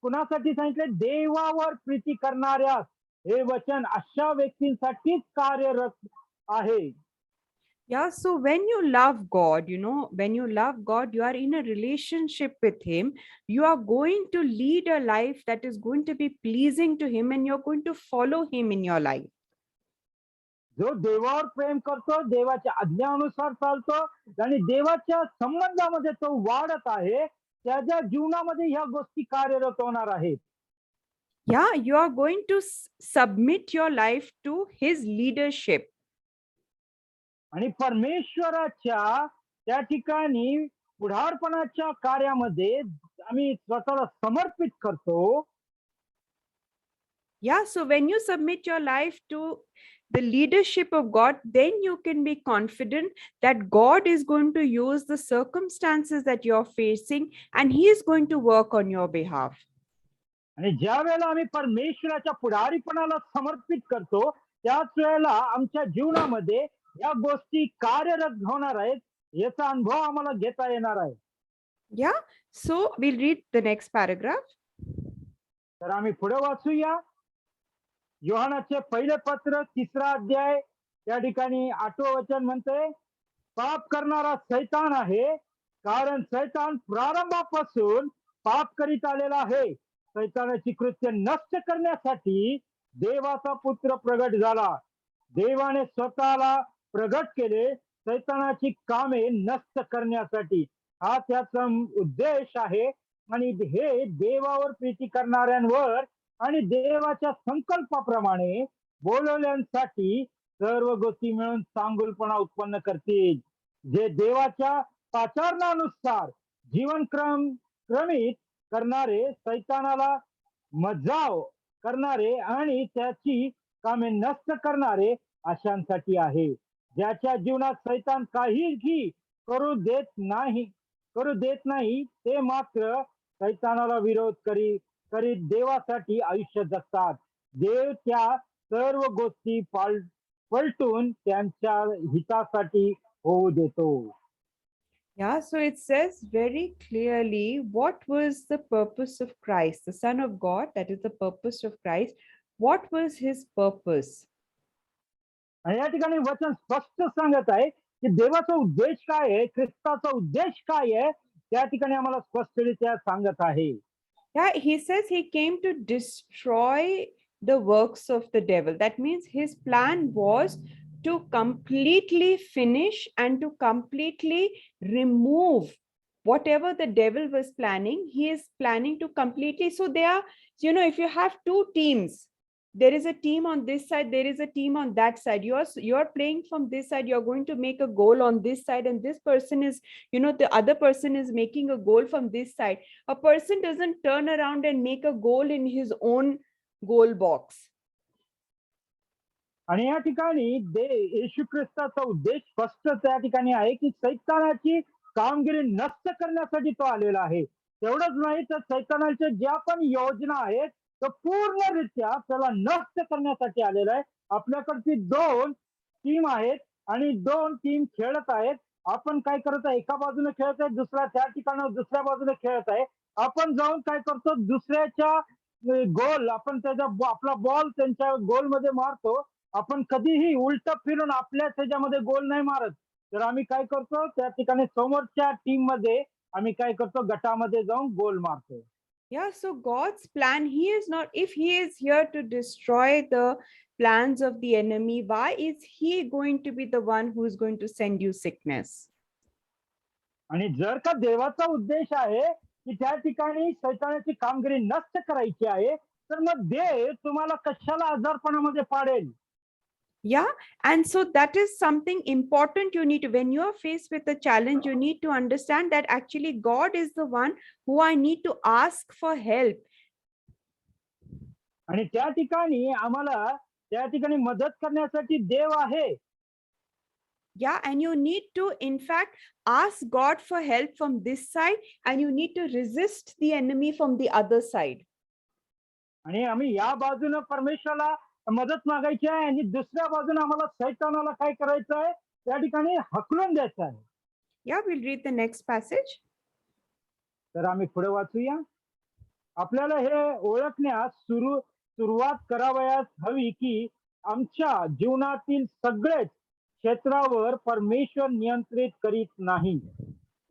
कुणासाठी सांगितले, देवावर प्रीती करणाऱ्या हे वचन अशा व्यक्तींसाठीच कार्यरत आहे.
Yeah, so when you love God, when you love God, you are in a relationship with Him. You are going to lead a life that is going to be pleasing to Him, and you're going to follow Him in your life.
जो देवावर प्रेम करतो, देवाच्या आज्ञानुसार चालतो आणि देवाच्या संबंधामध्ये तो वाढत आहे, त्याच्या जीवनामध्ये ह्या गोष्टी कार्यरत होणार आहेत.
Yeah, you are going to submit your life to His leadership.
आणि परमेश्वराच्या त्या ठिकाणी पुढारपणाच्या कार्यामध्ये आम्ही स्वतःला समर्पित करतो.
Yeah, so when you submit your life to the leadership of God, then you can be confident that God is going to use the circumstances that you're facing and He is going to work on your behalf.
आणि ज्या वेळेला आम्ही परमेश्वराच्या पुढारीपणाला समर्पित करतो, त्याच वेळेला आमच्या जीवनामध्ये या गोष्टी कार्यरत होणार आहेत, याचा अनुभव आम्हाला घेता येणार आहे.
Yeah, so we'll read the next paragraph.
तर आम्ही पुढे वाचूया. योहानाचे पहिले पत्र 3रा अध्याय त्या ठिकाणी 8वं वचन म्हणते, पाप करणारा सैतान आहे, कारण सैतान प्रारंभापासून पाप करीत आलेला आहे. सैतानाची कृत्य नष्ट करण्यासाठी देवाचा पुत्र प्रगट झाला. देवाने स्वतःला प्रगट केले सैतानाची कामे नष्ट करण्यासाठी. हा त्याचा उद्देश आहे. आणि हे देवावर प्रीती करणाऱ्यांवर आणि देवाच्या संकल्पाप्रमाणे बोलवल्यांसाठी सर्व गोष्टी मिळून चांगुलपणा उत्पन्न करतील. जे देवाच्या पाचारणानुसार क्रमित करणारे, सैतानाला मजाव करणारे आणि त्याची कामे नष्ट करणारे अशांसाठी आहे. ज्याच्या जीवनात सैतान काहीही करू देत नाही ते मात्र सैतानाला विरोध करीत देवासाठी आयुष्य जगतात. देव त्या सर्व गोष्टी पलटून त्यांच्या हितासाठी होऊ देतो.
Yeah, so it says very clearly what was the purpose of Christ, the Son of God, that is the purpose of Christ. What was His purpose?
आणि या ठिकाणी वचन स्पष्ट सांगत आहे की देवाचा उद्देश काय आहे, ख्रिस्ताचा उद्देश काय आहे, त्या ठिकाणी आम्हाला स्पष्टरित्या सांगत आहे.
Yeah, He says He came to destroy the works of the devil. That means His plan was to completely finish and to completely remove whatever the devil was planning, he is planning to completely. So they are, if you have two teams, there is a team on this side, there is a team on that side. You're playing from this side, you're going to make a goal on this side, and this person is, the other person is making a goal from this side. A person doesn't turn around and make a goal in his own goal box.
आणि या ठिकाणी येशू ख्रिस्ताचा उद्देश स्पष्ट त्या ठिकाणी आहे की सैतानाची कामगिरी नष्ट करण्यासाठी तो आलेला आहे. तेवढंच नाही तर सैतानाच्या ज्या पण योजना आहेत तो पूर्णरित्या त्याला नष्ट करण्यासाठी आलेला आहे. आपल्याकडची दोन टीम आहेत आणि दोन टीम खेळत आहेत. आपण काय करत आहे, एका बाजूने खेळत आहे, दुसरा त्या ठिकाणी दुसऱ्या बाजूने खेळत आहे. आपण जाऊन काय करतो, दुसऱ्याच्या गोल आपण त्याचा आपला बॉल त्यांच्या गोलमध्ये मारतो. आपण कधीही उलट फिरून आपल्याच ह्याच्यामध्ये गोल नाही मारत. तर आम्ही काय करतो, त्या ठिकाणी समोरच्या टीम मध्ये आम्ही काय करतो, गटामध्ये जाऊन गोल मारतो.
Yeah, so God's plan, he is not, if he is here to destroy the plans of the enemy, why is he going to be the one who is going to send you sickness?
आणि जर का देवाचा उद्देश आहे की त्या ठिकाणी सैतानाची कामगिरी नष्ट करायची आहे, तर मग देव तुम्हाला कशाला आजारपणामध्ये पाडेल?
Yeah, and so that is something important. You need to, when you are faced with a challenge, you need to understand that actually God is the one who I need to ask for help.
आणि त्या ठिकाणी आम्हाला त्या ठिकाणी मदत करण्यासाठी देव आहे.
Yeah, and you need to, in fact, ask God for help from this side, and you need to resist the enemy from the other side.
आणि आम्ही या बाजूने परमेश्वराला मदत मागायची आहे आणि दुसऱ्या बाजूने आम्हाला सैतानाला काय करायचं आहे, त्या ठिकाणी हकलून द्यायचं आहे.
Yeah, we'll read the next passage.
तर आम्ही पुढे वाचूया. आपल्याला हे ओळखण्यास सुरुवात करावयास हवी की आमच्या जीवनातील सगळेच क्षेत्रावर परमेश्वर नियंत्रित करीत नाही.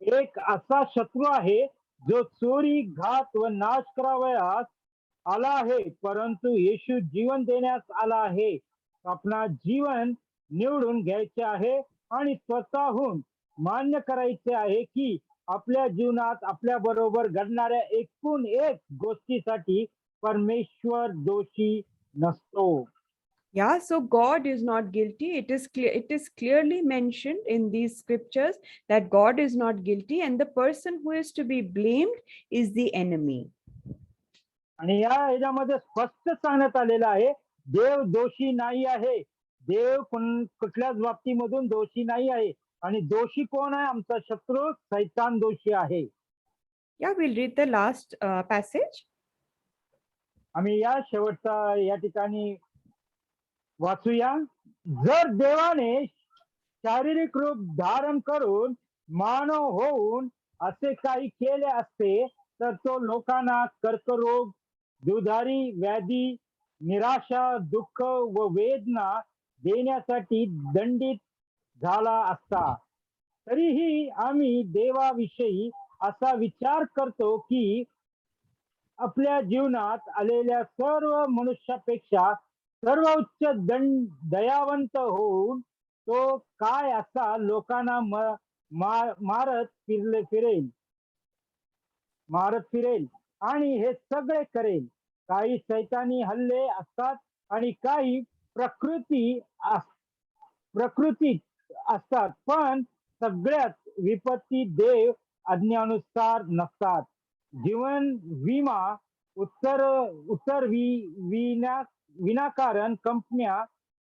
एक असा शत्रू आहे जो चोरी, घात व नाश करावयास आला आहे, परंतु येशू जीवन देण्यास आला आहे. आपला जीवन निवडून घ्यायचे आहे आणि स्वतःहून मान्य करायचे आहे की आपल्या जीवनात आपल्या बरोबर घडणाऱ्या एकूण एक गोष्टीसाठी परमेश्वर दोषी नसतो.
Yeah, so God is not guilty. It is clear, it is clearly mentioned in these scriptures that God is not guilty, and the person who is to be blamed is the enemy.
आणि या ह्याच्यामध्ये स्पष्ट सांगण्यात आलेलं आहे, देव दोषी नाही आहे. देव कुठल्याच बाबतीमधून दोषी नाही आहे. आणि दोषी कोण आहे? आमचा शत्रू सैतान दोषी आहे.
Yeah, we'll read the last passage.
आम्ही या शेवटचा या ठिकाणी वाचूया. जर देवाने शारीरिक रूप धारण करून मानव होऊन असे काही केले असते, तर तो लोकांना कर्करोग, दुधारी व्याधी, निराशा, दुःख व वेदना देण्यासाठी दंडित झाला असता. तरीही आम्ही देवाविषयी असा विचार करतो की आपल्या जीवनात आलेल्या सर्व मनुष्यापेक्षा सर्वोच्च दयावंत होऊन तो काय असा लोकांना मारत फिरेल आणि हे सगळे करेल. काही सैतानी हल्ले असतात आणि काही प्रकृती असतात, पण सगळ्यात विपत्ती देव आज्ञानुसार नसतात. जीवन विमा विनाकारण कंपन्या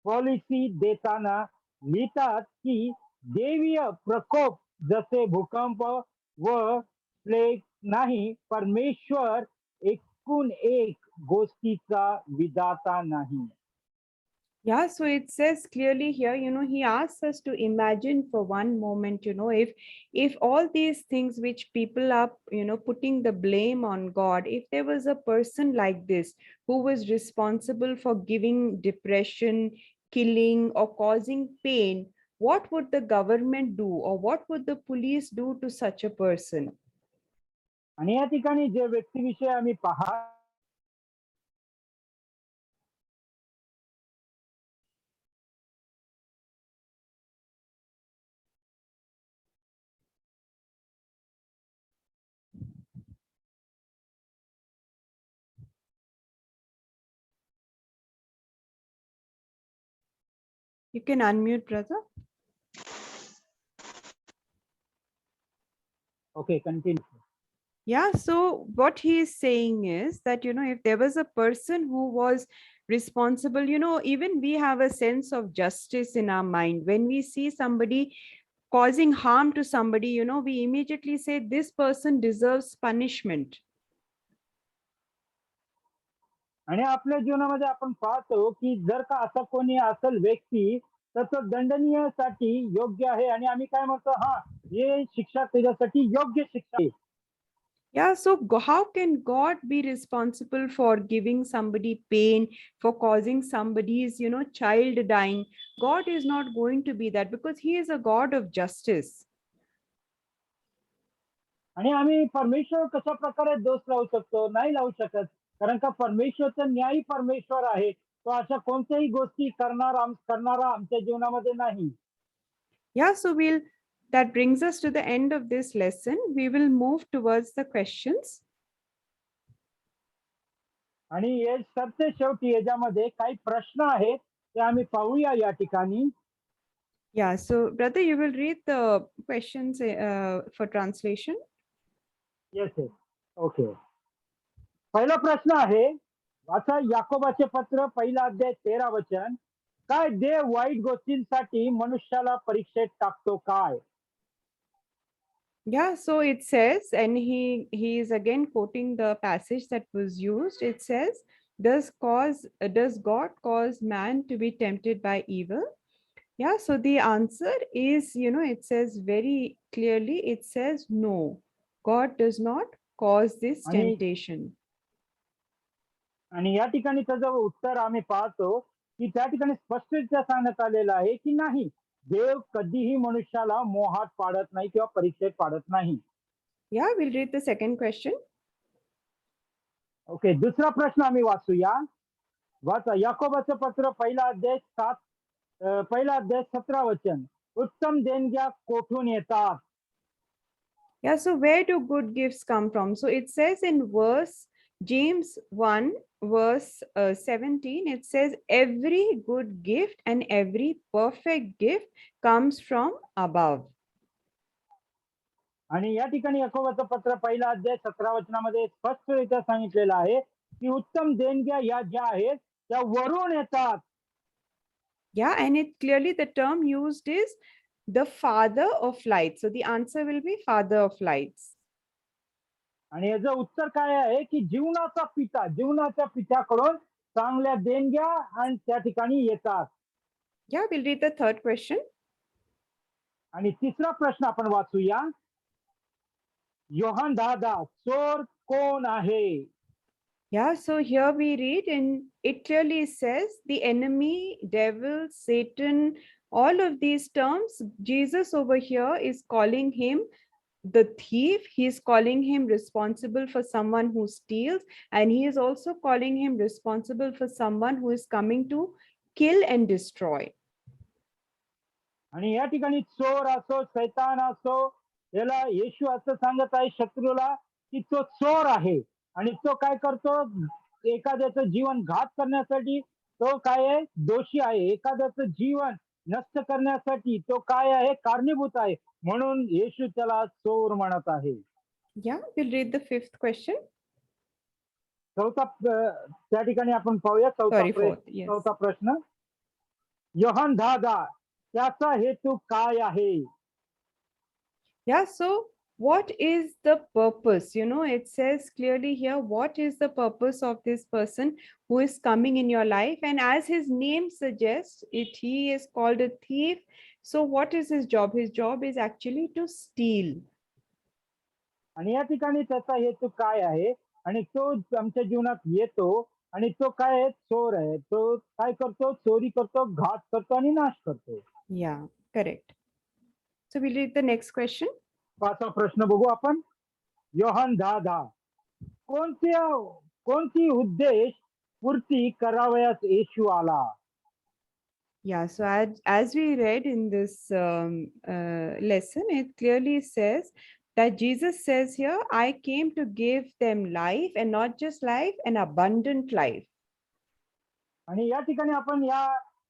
पॉलिसी देताना लिहितात की देवीय प्रकोप जसे भूकंप व प्लेग नाही, परमेश्वर एकूण एक गोष्टीचा विधाता नाही.
Yeah, so it says clearly here, he asks us to imagine for one moment, if all these things which people are, putting the blame on God, if there was a person like this who was responsible for giving depression, killing, or causing pain, what would the government do, or what would the police do to such a person?
आणि या ठिकाणी जे व्यक्तीविषयी आम्ही
You can unmute, brother.
Okay, continue.
Yeah, so what he is saying is that, if there was a person who was responsible, even we have a sense of justice in our mind. When we see somebody causing harm to somebody, we immediately say this person deserves punishment.
आणि आपल्या जीवनामध्ये आपण पाहतो की जर का असा कोणी असेल व्यक्ती तर तो दंडनीयसाठी योग्य आहे आणि आम्ही काय म्हणतो हा हे शिक्षा त्याच्यासाठी योग्य शिक्षा आहे.
Yeah, so how can God be responsible for giving somebody pain, for causing somebody's, child dying? God is not going to be that because he is a God of justice.
आणि आम्ही परमेश्वर कशा प्रकारे दोष लावू शकतो? नाही लावू शकत. कारण का परमेश्वरचा न्यायी परमेश्वर आहे. तो अशा कोणत्याही गोष्टी करणारा आमच्या जीवनामध्ये नाही.
Yeah, so that brings us to the end of this lesson. We will move towards the questions.
आणि हे सरते शेवटी याच्यामध्ये काही प्रश्न आहेत ते आम्ही पाहूया या ठिकाणी.
Yeah, so brother, you will read the questions for translation.
Yes yes. Okay. पहिला प्रश्न आहे वाचा याकोबाचे पत्र पहिला अध्याय 13 वचन. काय देव वाईट गोष्टींसाठी मनुष्याला परीक्षेत टाकतो काय?
Yeah, so it says, and he is again quoting the passage that was used. It says, does God cause man to be tempted by evil? Yeah, so the answer is, it says very clearly, it says no, God does not cause this
आणि
temptation.
आणि या ठिकाणी त्याचं उत्तर आम्ही पाहतो की त्या ठिकाणी स्पष्टरित्या सांगण्यात आलेलं आहे की नाही, देव कधीही मनुष्याला मोहात पाडत नाही किंवा परीक्षेत पाडत नाही.
Yeah, we'll read the second question.
Okay. दुसरा प्रश्न आम्ही वाचूया. वाचा याकोबाचं पत्र पहिला अध्याय 17 वचन. उत्तम देणग्या कोठून येतात?
Yeah, so where do good gifts come from? So it says in James 1 verse 17, it says every good gift and every perfect gift comes from above.
आणि या ठिकाणी याकोबाचं पत्र पहिला अध्याय 17 वचनामध्ये स्पष्टरित्या सांगितलेलं आहे की उत्तम देणग्या या ज्या आहेत त्या वरून येतात.
Yeah, and it clearly the term used is the father of lights. So the answer will be father of lights.
आणि याचं उत्तर काय आहे की जीवनाच्या पित्याकडून चांगल्या देणग्या आणि त्या ठिकाणी येतात.
Yeah, we'll read the third question.
आणि तिसरा प्रश्न आपण वाचूया. योहान 10:10 चोर कोण आहे?
Yeah, so here we read, and it clearly says the enemy, devil, Satan, all of these terms, Jesus over here is calling him the thief. He is calling him responsible for someone who steals, and he is also calling him responsible for someone who is coming to kill and destroy.
आणि या ठिकाणी चोर असो सैतान असो याला येशू असं सांगत आहे शत्रूला की तो चोर आहे आणि तो काय करतो, एखाद्याचं जीवन घात करण्यासाठी तो काय आहे, दोषी आहे. एखाद्याचं जीवन नष्ट करण्यासाठी तो काय आहे, कारणीभूत आहे. म्हणून येशू त्याला चोर म्हणत आहे.
Yeah, we'll read the fifth question.
त्या ठिकाणी आपण पाहूया चौथा प्रश्न. योहान 10:10 त्याचा हेतू काय आहे?
Yeah, so what is the purpose? It says clearly here, what is the purpose of this person who is coming in your life? And as his name suggests, he is called a thief. So what is his job? His job is actually to steal.
आणि या ठिकाणी त्याचा हेतू काय आहे आणि तो आमच्या जीवनात येतो आणि तो काय आहे, चोर आहे. तो काय करतो, चोरी करतो, घात करतो आणि नाश करतो.
Yeah, correct. So we'll read the next question.
पाचवा प्रश्न बघू आपण. योहान 10:10 कोणती उद्देश पूर्ती करावयास येशू आला?
Yeah, so as we read in this lesson, it clearly says that Jesus says here, I came to give them life, and not just life, an abundant life.
आणि या ठिकाणी आपण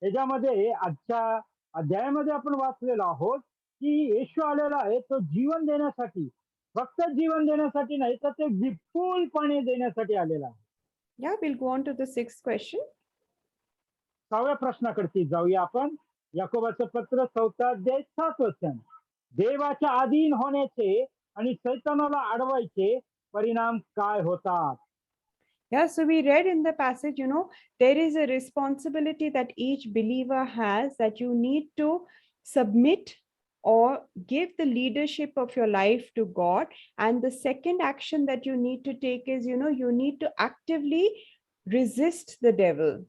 याच्यामध्ये आजच्या अध्यायामध्ये आपण वाचलेलो आहोत की येशू आलेला आहे तो जीवन देण्यासाठी, फक्त जीवन देण्यासाठी नाही तर ते विपुलपणे देण्यासाठी आलेला आहे.
Yeah, we'll go on to the sixth question.
6व्या प्रश्नाकडे जाऊया आपण. याकोबाचं पत्र 4 अध्याय 7 वचन. देवाच्या अधीन होण्याचे आणि सैतानाला अडवायचे परिणाम काय होतात?
Yeah, so we read in the passage, there is a responsibility that each believer has, that you need to submit or give the leadership of your life to God. And the second action that you need to take is, you need to actively resist the devil.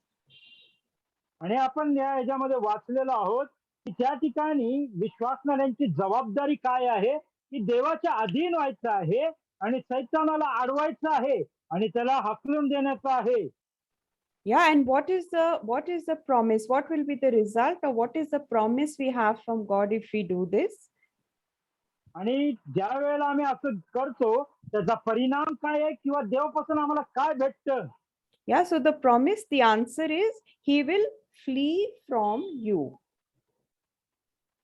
आणि आपण याच्यामध्ये वाचलेलो आहोत की त्या ठिकाणी विश्वासणाऱ्यांची जबाबदारी काय आहे, की देवाच्या अधीन व्हायचं आहे आणि सैतानाला अडवायचं आहे आणि त्याला हकलून द्यायचं आहे.
Yeah, and what is the promise? What will be the result, or what is the promise we have from God if we do this?
आणि ज्या वेळेला आम्ही असं करतो त्याचा परिणाम काय आहे किंवा देवापासून आम्हाला काय भेटतं?
Yeah, so the promise, the answer is he will flee from you.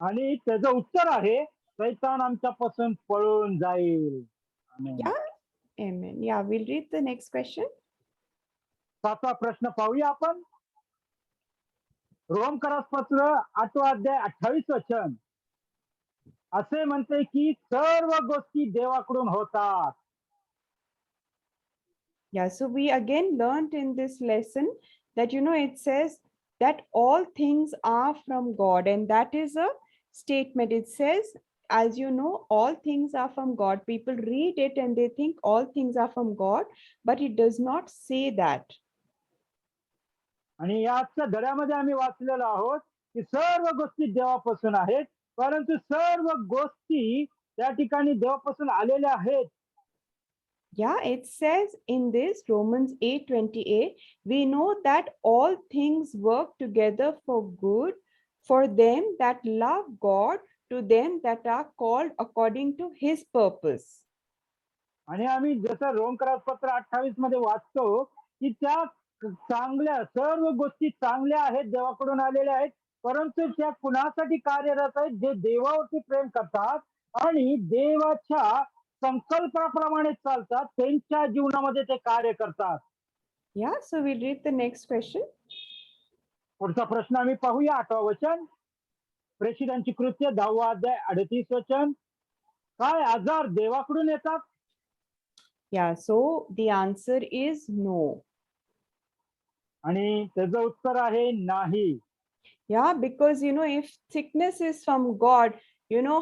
आणि त्याचं उत्तर आहे सैतान आमच्यापासून पळून जाईल. आमेन.
Yeah, amen. Yeah, we'll read the next question.
7वा प्रश्न पाहूया आपण. रोमकरास पत्र 8 अध्याय 28 वचन असे म्हणते की सर्व गोष्टी देवाकडून होतात.
Yeah, so we again learned in this lesson that, it says that all things are from God, and that is a statement. It says, as you know, all things are from God. People read it and they think all things are from God, but it does not say that.
आणि याच्या धड्यामध्ये आम्ही वाचलेलो आहोत की सर्व गोष्टी देवापासून आहेत, परंतु सर्व गोष्टी त्या ठिकाणी देवापासून आलेल्या आहेत.
Yeah, it says in this Romans 8:28, we know that all things work together for good for them that love God, to them that are called according to his purpose.
आणि आम्ही जसं रोमकरास पत्र 28 मध्ये वाचतो की त्या चांगल्या सर्व गोष्टी चांगल्या आहेत, देवाकडून आलेल्या आहेत, परंतु त्या कुणासाठी कार्यरत आहेत? जे देवावरती प्रेम करतात आणि देवाच्या संकल्पाप्रमाणे चालतात, त्यांच्या जीवनामध्ये ते कार्य करतात.
Yeah, so we'll read the next question.
पुढचा प्रश्न आम्ही पाहूया. 8वं वचन. प्रेषितांची कृत्य 10वा अध्याय 38 वचन. काय आजार देवाकडून येतात?
Yeah, so the answer is no.
आणि त्याचं उत्तर आहे नाही.
Yeah, because if sickness is from God,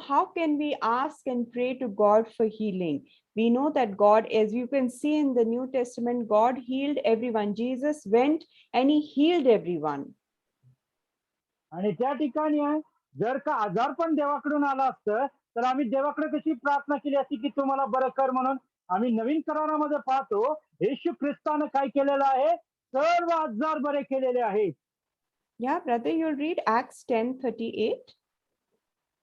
how can we ask and pray to God for healing? We know that God, as you can see in the New Testament, God healed everyone. Jesus went and he healed everyone.
आणि त्या ठिकाणी जर का आजार पण देवाकडून आला असतं तर आम्ही देवाकडे कशी प्रार्थना केली असती की तुम्हाला बरं कर म्हणून? आम्ही नवीन करारामध्ये पाहतो येशू ख्रिस्तानं काय केलेलं आहे? सर्व आजार बरे केलेले आहेत.
Yeah, brother, you'll read Acts 10:38.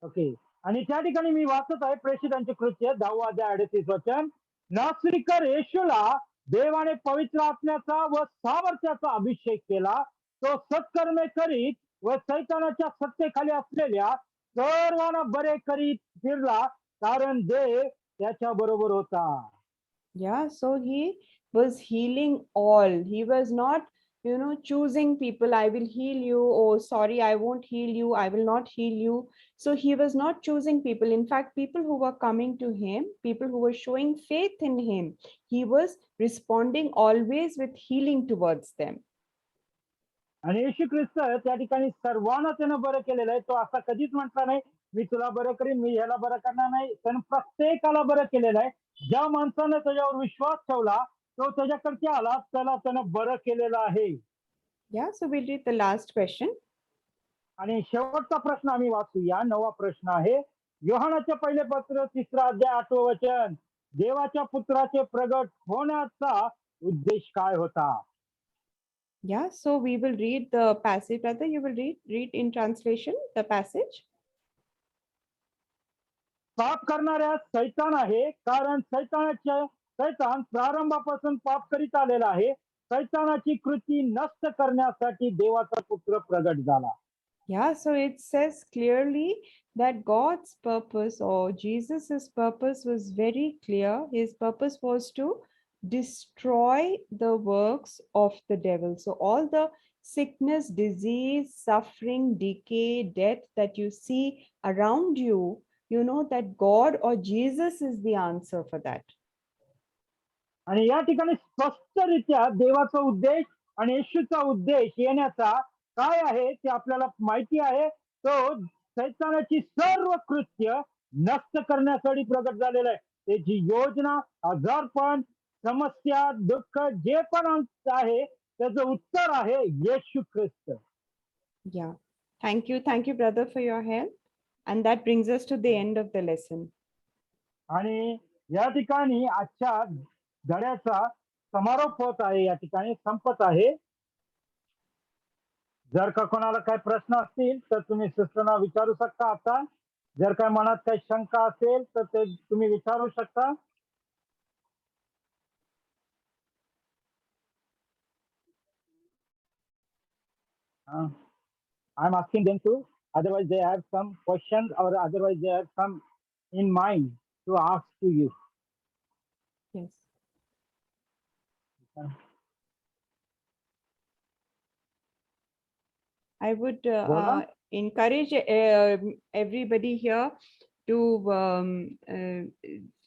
Okay. आणि त्या ठिकाणी मी वाचत आहे प्रेषितांचे कृत्य 10वा अध्याय 38 वचन. नासरीकर येशूला देवाने पवित्र आत्म्याचा व सामर्थ्याचा अभिषेक केला. तो सत्कर्मे करीत व सैतानाच्या सत्तेखाली असलेल्या सर्वांना बरे करीत फिरला, कारण देव त्याच्या बरोबर होता.
Yeah, so he was healing all. He was not, choosing people. I will heal you. Oh, sorry, I won't heal you. I will not heal you. So he was not choosing people. In fact, people who were coming to him, people who were showing faith in him, he was responding always with healing towards them.
आणि येशू ख्रिस्त त्या ठिकाणी सर्वांना त्यानं बरं केलेलं आहे. तो असा कधीच म्हटला नाही मी तुला बरं करीन, मी ह्याला बरं करणार नाही. त्यानं प्रत्येकाला बरं केलेलं आहे. ज्या माणसानं त्याच्यावर विश्वास ठेवला तो त्याच्याकडे आला, त्याला त्यानं बरं केलेलं आहे.
Yeah, so we'll read the last question.
आणि शेवटचा प्रश्न आम्ही वाचूया. 9वा प्रश्न आहे. योहानाचे पहिले पत्र 3 अध्याय 8 वचन. देवाच्या पुत्राचे प्रगट होण्याचा उद्देश काय होता?
Yeah, so we will read the passage. Brother, you will read in translation the passage.
पाप करणाऱ्या सैतान आहे, कारण सैतान प्रारंभापासून पाप करीत आलेला आहे. सैतानाची कृती नष्ट करण्यासाठी देवाचा पुत्र प्रगट झाला.
Yeah, so it says clearly that God's purpose or Jesus's purpose was very clear. His purpose was to destroy the works of the devil. So all the sickness, disease, suffering, decay, death that you see around you, you know that God or Jesus is the answer for that.
आणि या ठिकाणी स्पष्टरित्या देवाचा उद्देश आणि येशूचा उद्देश येण्याचा काय आहे ते आपल्याला माहिती आहे. तो सैतानाची सर्व कृत्य नष्ट करण्यासाठी प्रगट झालेला आहे. त्याची योजना, आजारपण, समस्या, दुःख जे पण आहे त्याचं उत्तर आहे येशू ख्रिस्त.
Yeah. Thank you, brother, for your help. And that brings us to the end of the lesson.
आणि या ठिकाणी आजच्या धड्याचा समारोप होत आहे, या ठिकाणी संपत आहे. जर का कोणाला काही प्रश्न असतील तर तुम्ही सिस्टरना विचारू शकता. आता जर काय मनात काही शंका असेल तर ते तुम्ही विचारू शकता. I'm asking them to, otherwise they have some questions or otherwise they have some in mind to ask to you.
Yes. I would encourage everybody here to,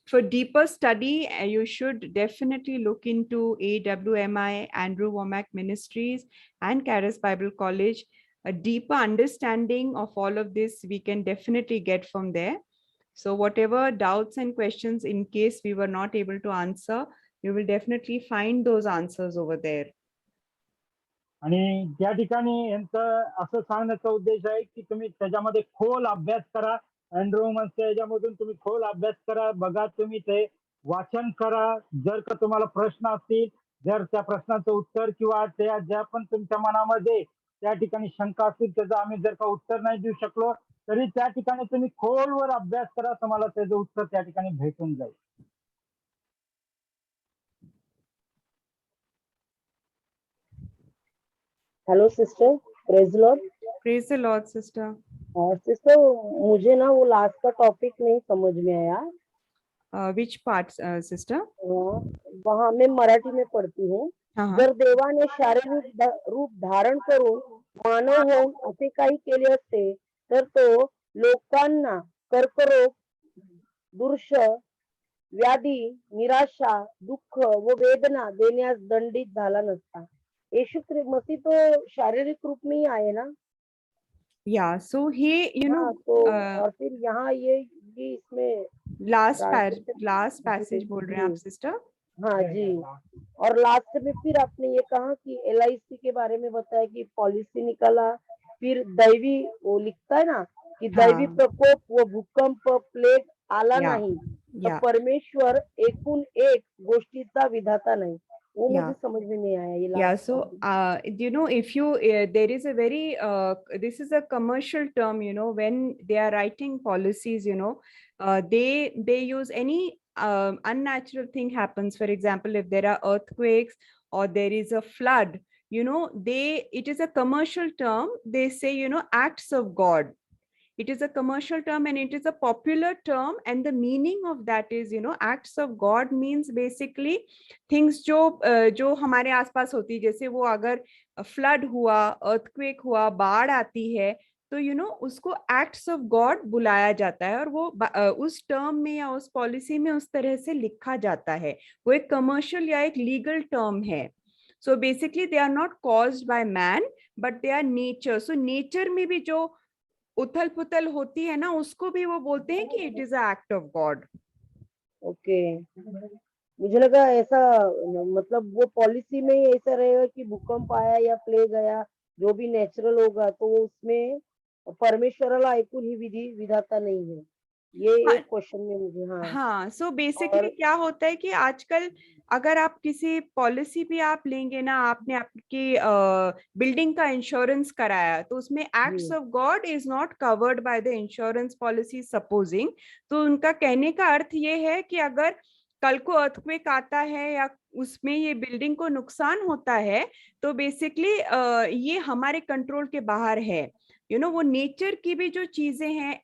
for deeper study, you should definitely look into AWMI, Andrew Womack Ministries, and Charis Bible College. A deeper understanding of all of this we can definitely get from there. So whatever doubts and questions, in case we were not able to answer, you will definitely find those answers over there.
आणि त्या ठिकाणी यांचं असं सांगण्याचा उद्देश आहे की तुम्ही त्याच्यामध्ये खोल अभ्यास करा. अँड्रू म्हणते याच्यामधून तुम्ही खोल अभ्यास करा, बघा, तुम्ही ते वाचन करा. जर का तुम्हाला प्रश्न असतील, जर त्या प्रश्नाचं उत्तर किंवा त्या ज्या पण तुमच्या मनामध्ये त्या ठिकाणी शंका असतील त्याचं आम्ही जर का उत्तर नाही देऊ शकलो तरी त्या ठिकाणी तुम्ही खोलवर अभ्यास करा, तुम्हाला त्याचं उत्तर त्या ठिकाणी भेटून जाईल.
Hello sister, praise Lord.
Praise the Lord sister.
Sister, मुझे ना वो लास्ट का टॉपिक नहीं समझ में आया.
Which part sister?
वहाँ मैं मराठी में पढ़ती हूँ. जर देवाने शारीरिक रूप धारण करून मानव होऊन असे काही केले असते तर तो लोकांना कर्करोग, दुर्श, व्याधी, निराशा, दुःख व वेदना देण्यास दंडित झाला नसता. यीशु मसीह तो शारीरिक रूप में ही आए ना.
Yeah, so he, you know,
और फिर यहाँ ये इसमें
लास्ट पैसेज बोल रहे हैं आप सिस्टर?
हाँ जी. और लास्ट में फिर आपने ये कहा कि LIC के बारे में बताया कि पॉलिसी निकाला, फिर दैवी वो लिखता है ना कि दैवी प्रकोप व भूकंप, प्लेग आला नाही, परमेश्वर एकूण एक गोष्टीचा विधाता नाही. वो मुझे समझ में नहीं आया ये.
Yeah, so you know, if you there is a very this is a commercial term, you know, when they are writing policies, you know, they use any unnatural thing happens. For example, if there are earthquakes or there is a flood, you know, it is a commercial term. They say, you know, acts of God. It is a commercial term and it is a popular term, and the meaning of that is, you know, acts of God means basically things जो हमारे आसपास होती है. जैसे वो अगर flood हुआ, earthquake हुआ, बाढ़ आती है, तो यू नो उसको एक्ट्स ऑफ गॉड बुलाया जाता है और वो उस टर्म में या उस पॉलिसी में उस तरह से लिखा जाता है. वो एक कमर्शियल या एक लीगल टर्म है. So basically they are not caused by man but they are nature. So nature में भी जो उथल पुथल होती है ना, उसको भी वो बोलते हैं कि it is a act of God.
Okay. मुझे लगा ऐसा, मतलब वो पॉलिसी में ही ऐसा रहेगा कि भूकंप आया या प्लेग आया, जो भी नेचुरल होगा तो उसमें परमेश्वराला ऐकून ही विधाता नहीं है. ये एक क्वेश्चन में मुझे.
हाँ, सो बेसिकली क्या होता है कि आजकल अगर आप किसी पॉलिसी भी आप लेंगे ना, आपने आपकी बिल्डिंग का इंश्योरेंस कराया तो उसमें acts of God is not covered by the insurance policy supposing. तो उनका कहने का अर्थ ये है कि अगर कल को अर्थक्वेक आता है या उसमें ये बिल्डिंग को नुकसान होता है, तो बेसिकली ये हमारे कंट्रोल के बाहर है। वो नेचर की भी जो चीजें हैं,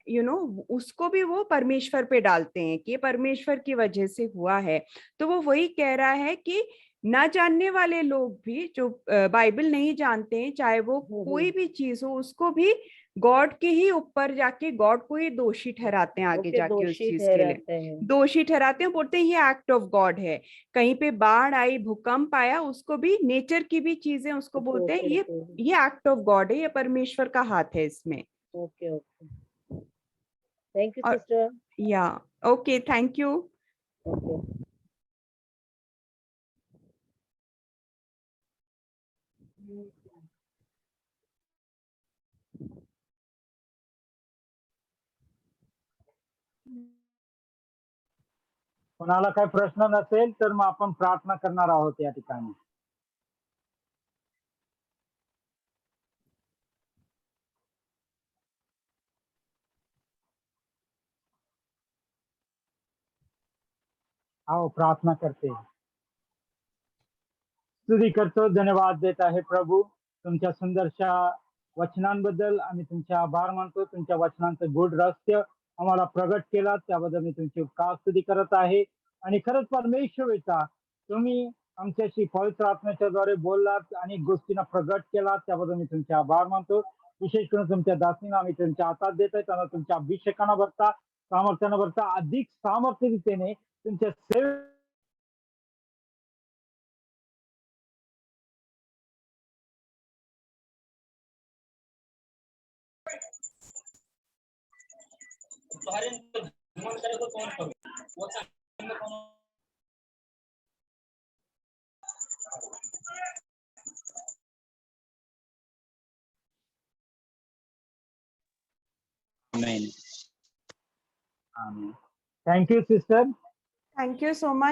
उसको भी वो परमेश्वर पे डालते हैं कि ये परमेश्वर की वजह से हुआ है। तो वो वही कह रहा है कि ना जानने वाले लोग भी, जो बाइबल नहीं जानते हैं, चाहे वो कोई भी चीज हो, उसको भी गॉड के ही ऊपर जाके गॉड को ही दोषी ठहराते हैं, आगे
ओके,
जाके उस
दोषी
चीज के लिए
ठहराते हैं।
दोषी ठहराते हैं, बोलते हैं ये एक्ट ऑफ गॉड है। कहीं पे बाढ़ आई, भूकंप आया, उसको भी नेचर की भी चीजें उसको बोलते हैं
ओके,
ये एक्ट ऑफ गॉड है, ये परमेश्वर का हाथ है इसमें।
Okay, okay. थैंक यू
और
सिस्टर।
या ओके, थैंक यू।
ओके।
कोणाला काही प्रश्न नसेल तर मग आपण प्रार्थना करणार आहोत या ठिकाणी. आओ प्रार्थना करते हैं. स्तुती करतो, धन्यवाद देत आहे प्रभू तुमच्या सुंदरशा वचनांबद्दल. आम्ही तुमचे आभार मानतो. तुमच्या वचनांचं गूढ रहस्य आम्हाला प्रगट केला त्याबद्दल मी तुमची उपकार स्तुती करत आहे. आणि खरंच परमेश्वरीचा तुम्ही आमच्याशी पवित्र आत्म्याच्या द्वारे बोललात, अनेक गोष्टींना प्रगट केला त्याबद्दल मी तुमचे आभार मानतो. विशेष करून तुमच्या दासींना आम्ही तुमच्या हातात देत आहे. त्यांना तुमच्या अभिषेकानं भरता, सामर्थ्यानं भरता, अधिक सामर्थ्यतेने तुमच्या सेवे Amen. Thank you, sister.
Thank you so much.